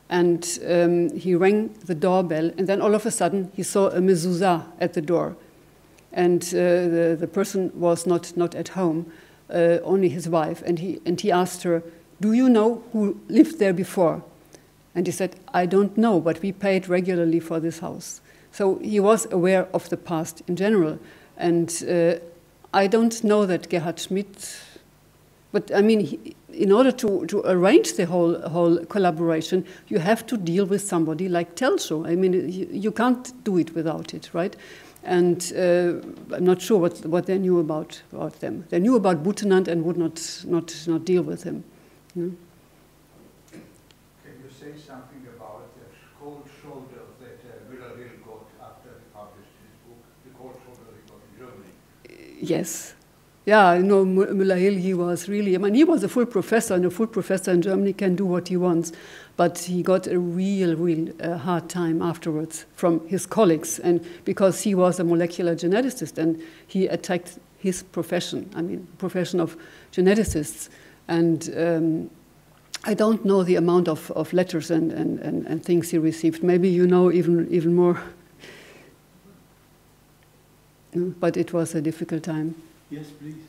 And he rang the doorbell, and then all of a sudden he saw a mezuzah at the door. And the person was not at home, only his wife. And he asked her, "Do you know who lived there before?" And he said, "I don't know, but we paid regularly for this house." So he was aware of the past in general. And I don't know that Gerhard Schmidt, but I mean, in order to arrange the whole collaboration, you have to deal with somebody like Telschow. I mean, you can't do it without it, right? And I'm not sure what they knew about them. They knew about Butenandt and would not deal with him. Can you say something about the cold shoulder that Müller-Hill got after he published his book, the cold shoulder he got in Germany? Yes. Yeah, you know, Müller-Hill, he was really, I mean, he was a full professor, and a full professor in Germany can do what he wants, but he got a real hard time afterwards from his colleagues, and because he was a molecular geneticist, and he attacked his profession, I mean, profession of geneticists, and I don't know the amount of letters and things he received. Maybe you know even more, but it was a difficult time. Yes, please.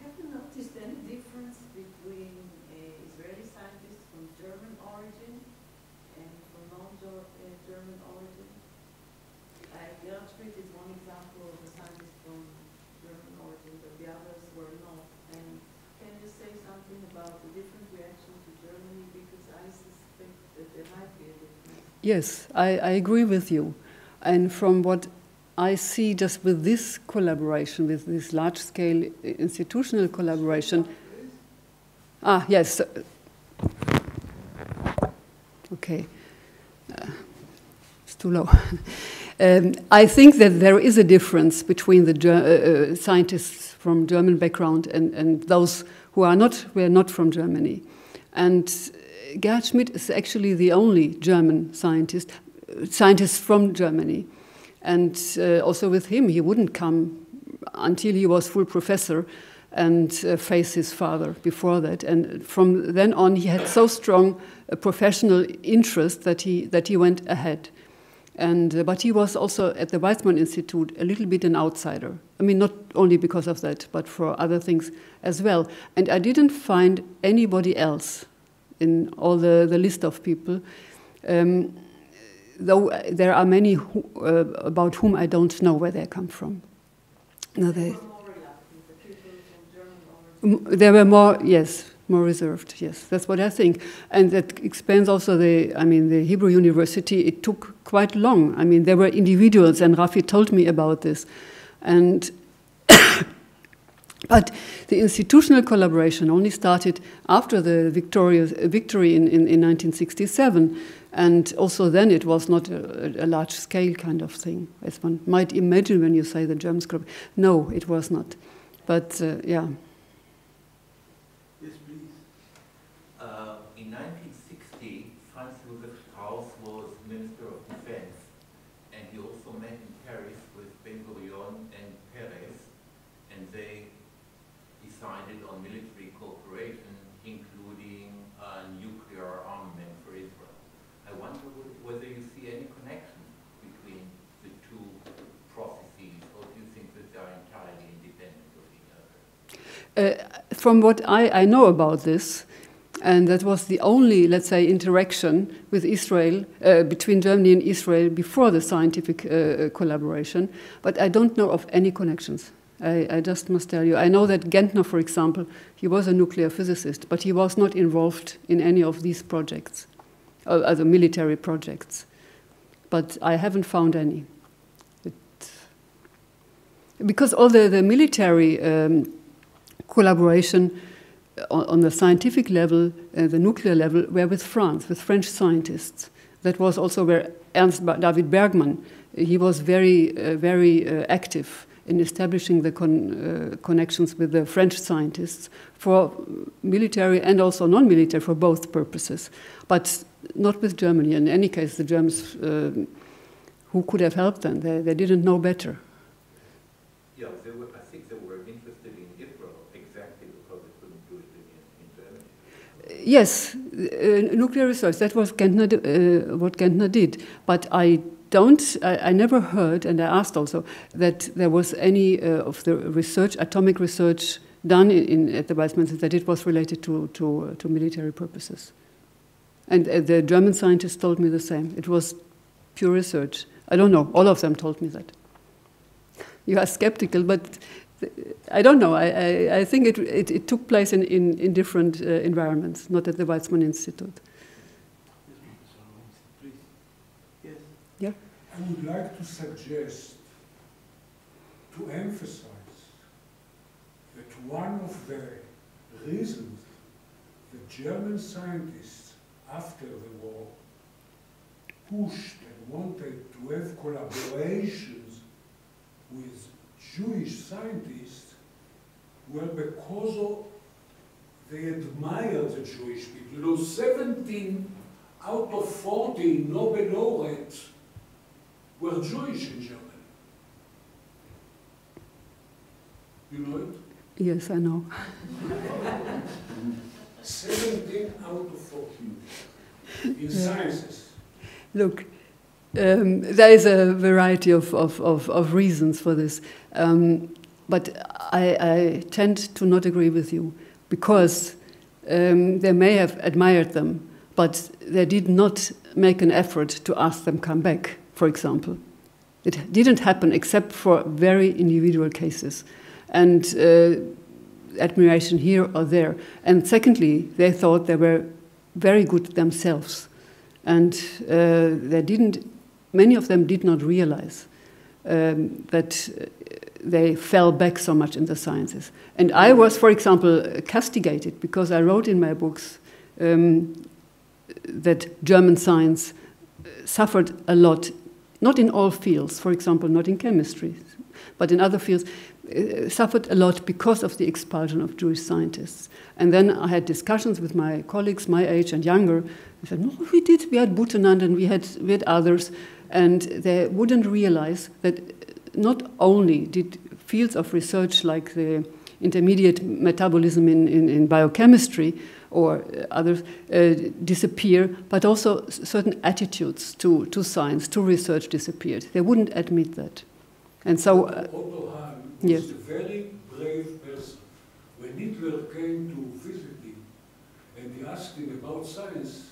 Have you noticed any difference between Israeli scientists from German origin and from non-German origin? Gerhard Schmidt is one example of a scientist from German origin, but the others were not. And can you say something about the different reaction to Germany? Because I suspect that there might be a difference. Yes, I agree with you. And from what I see just with this collaboration, with this large-scale institutional collaboration. Ah, yes. Okay. It's too low. I think that there is a difference between the scientists from German background and those who were not from Germany. And Gerhard Schmidt is actually the only German scientist from Germany. And also with him, he wouldn't come until he was full professor and face his father before that. And from then on, he had so strong a professional interest that he went ahead. And but he was also at the Weizmann Institute a little bit an outsider. I mean, not only because of that, but for other things as well. And I didn't find anybody else in all the list of people. Though there are many about whom I don't know where they come from. No, they were more, yes, more reserved. Yes, that's what I think, and that explains also the Hebrew University. It took quite long. I mean, there were individuals, and Rafi told me about this, and but the institutional collaboration only started after the victory in 1967. And also then it was not a large-scale kind of thing, as one might imagine when you say the German script. No, it was not. But, yeah. in 1960, Franz Josef Strauss was Minister of Defense, and he also met in Paris with Ben-Gurion and Perez, and they decided on military cooperation, including nuclear armament for Israel. I wonder whether you see any connection between the two processes, or do you think that they are entirely independent of each other? From what I know about this, and that was the only, let's say, interaction with Israel, between Germany and Israel before the scientific collaboration, but I don't know of any connections. I just must tell you. I know that Gentner, for example, he was a nuclear physicist, but he was not involved in any of these projects, other military projects. But I haven't found any. Because all the military collaboration on the scientific level, the nuclear level, were with France, with French scientists. That was also where Ernst David Bergman, he was very active in establishing the connections with the French scientists for military and also non-military, for both purposes, but not with Germany. In any case, the Germans, who could have helped them, they didn't know better. Yeah, I think they were interested in Israel exactly because they couldn't do it in Germany. Yes, nuclear research, that was what Gentner did, but I never heard, and I asked also, that there was any of the research, atomic research, done at the Weizmann Center, that it was related to military purposes. And the German scientists told me the same. It was pure research. I don't know, all of them told me that. You are skeptical, but I don't know. I think it took place in different environments, not at the Weizmann Institute. Yeah. I would like to suggest, to emphasize, that one of the reasons the German scientists after the war pushed and wanted to have collaborations with Jewish scientists were because they admired the Jewish people. You know, 17 out of 40 Nobel laureates were Jewish in Germany. You know it? Yes, I know. 17 out of 40 in sciences. Look, there is a variety of reasons for this, but I tend to not agree with you, because they may have admired them, but they did not make an effort to ask them come back, for example. It didn't happen except for very individual cases, and admiration here or there. And secondly, they thought they were very good themselves, and many of them did not realize that they fell back so much in the sciences. And I was, for example, castigated because I wrote in my books that German science suffered a lot, not in all fields, for example, not in chemistry, but in other fields, suffered a lot because of the expulsion of Jewish scientists. And then I had discussions with my colleagues, my age and younger. I said, no, we did. We had Butenandt and we had others. And they wouldn't realize that not only did fields of research like the intermediate metabolism in biochemistry or others disappear, but also certain attitudes to science, to research disappeared. They wouldn't admit that. And so... Otto Hahn yes. was a very brave person. When Hitler came to visit him and he asked him about science,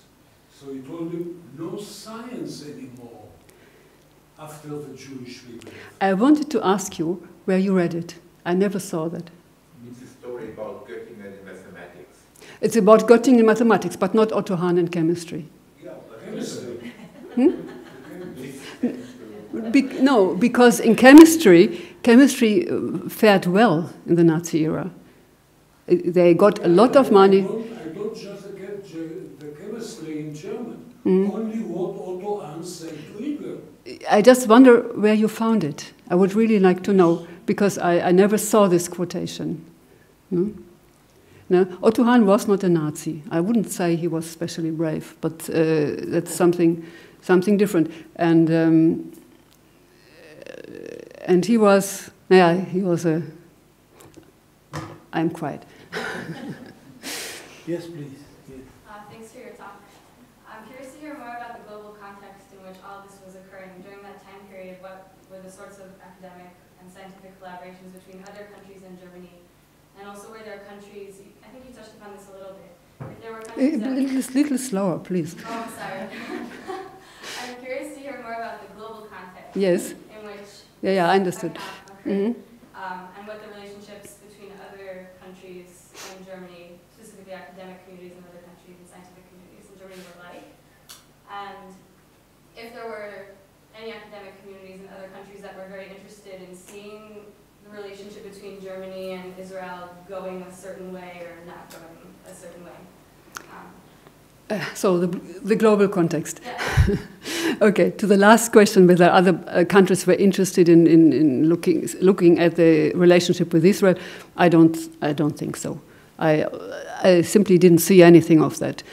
so he told him, no science anymore after the Jewish people. I wanted to ask you where you read it. I never saw that. It's a story about Göttingen in mathematics. It's about Göttingen in mathematics, but not Otto Hahn in chemistry. Yeah, chemistry. No, because in chemistry fared well in the Nazi era. They got a lot of money. I don't just get the chemistry in German. Only what Otto Hahn said to Hitler. I just wonder where you found it. I would really like to know, because I never saw this quotation. No, Otto Hahn was not a Nazi. I wouldn't say he was especially brave, but that's something different. And he was, he was a. I'm quiet. Yes, please. Yes. Thanks for your talk. I'm curious to hear more about the global context in which all this was occurring. During that time period, what were the sorts of academic and scientific collaborations between other countries and Germany? And also were there countries, I think you touched upon this a little bit, if there were countries that... little slower, please. Oh, I'm sorry. I'm curious to hear more about the global context. Yes. In which... Yeah, I understood. And what the relationships between other countries and Germany, specifically academic communities in other countries and scientific communities in Germany were like. And if there were any academic communities in other countries that were very interested in seeing the relationship between Germany and Israel going a certain way or not going a certain way. So the global context. Yeah. Okay, to the last question, whether other countries were interested in looking at the relationship with Israel, I don't think so. I simply didn't see anything of that.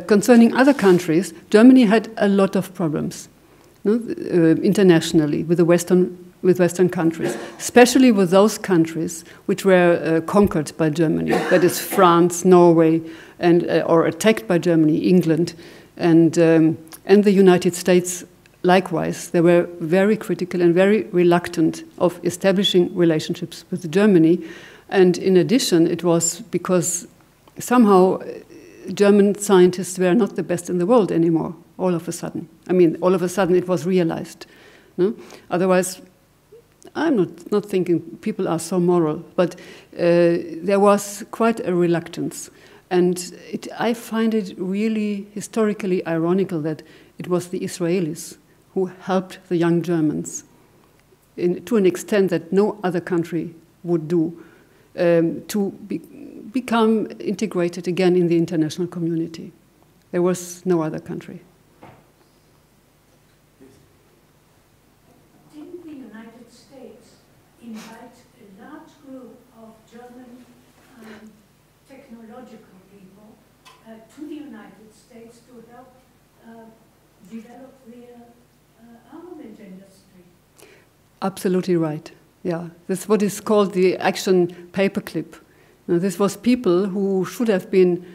Concerning other countries, Germany had a lot of problems, internationally with Western countries, especially with those countries which were conquered by Germany. That is France, Norway, and or attacked by Germany, England, and the United States. Likewise, they were very critical and very reluctant of establishing relationships with Germany. And in addition, it was because somehow German scientists were not the best in the world anymore, all of a sudden. I mean, all of a sudden it was realized. No? Otherwise, I'm not thinking people are so moral, but there was quite a reluctance. And I find it really historically ironical that it was the Israelis who helped the young Germans to an extent that no other country would do, to become integrated again in the international community. There was no other country. Didn't the United States invite a large group of German technological people to the United States to help develop their armament industry? Absolutely right. Yeah, this is what is called the action paperclip. Now, this was people who should have been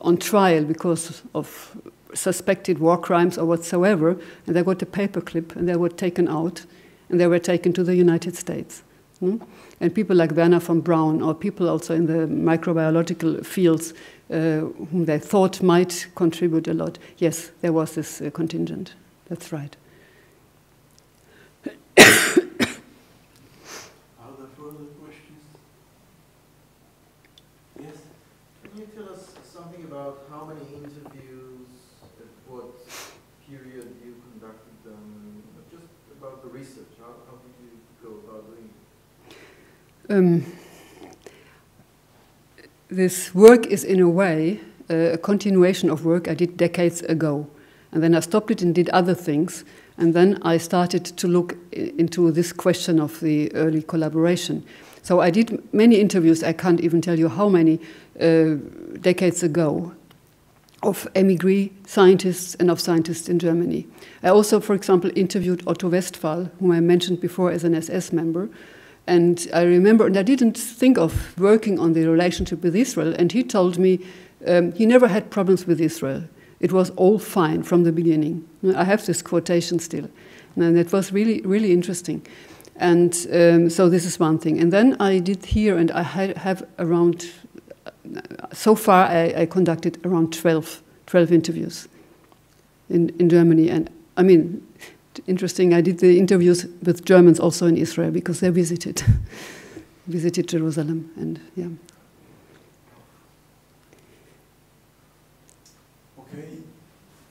on trial because of suspected war crimes or whatsoever, and they got a paperclip and they were taken out and they were taken to the United States. And people like Werner von Braun, or people also in the microbiological fields whom they thought might contribute a lot. Yes, there was this contingent. That's right. Are there further questions? Yes? Can you tell us something about how many interviews, at what period you conducted them, just about the research? How did you go about doing it? This work is in a way a continuation of work I did decades ago. And then I stopped it and did other things. And then I started to look into this question of the early collaboration. So I did many interviews, I can't even tell you how many, decades ago, of émigré scientists and of scientists in Germany. I also, for example, interviewed Otto Westphal, whom I mentioned before as an SS member. And I remember, and I didn't think of working on the relationship with Israel, and he told me he never had problems with Israel. It was all fine from the beginning. I have this quotation still. And it was really, really interesting. And so this is one thing. And then I did here, and I have around, so far I conducted around 12 interviews in Germany. And I mean, interesting, I did the interviews with Germans also in Israel because they visited Jerusalem. And yeah. Okay,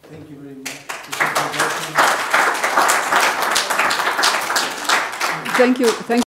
thank you very much. Thank you.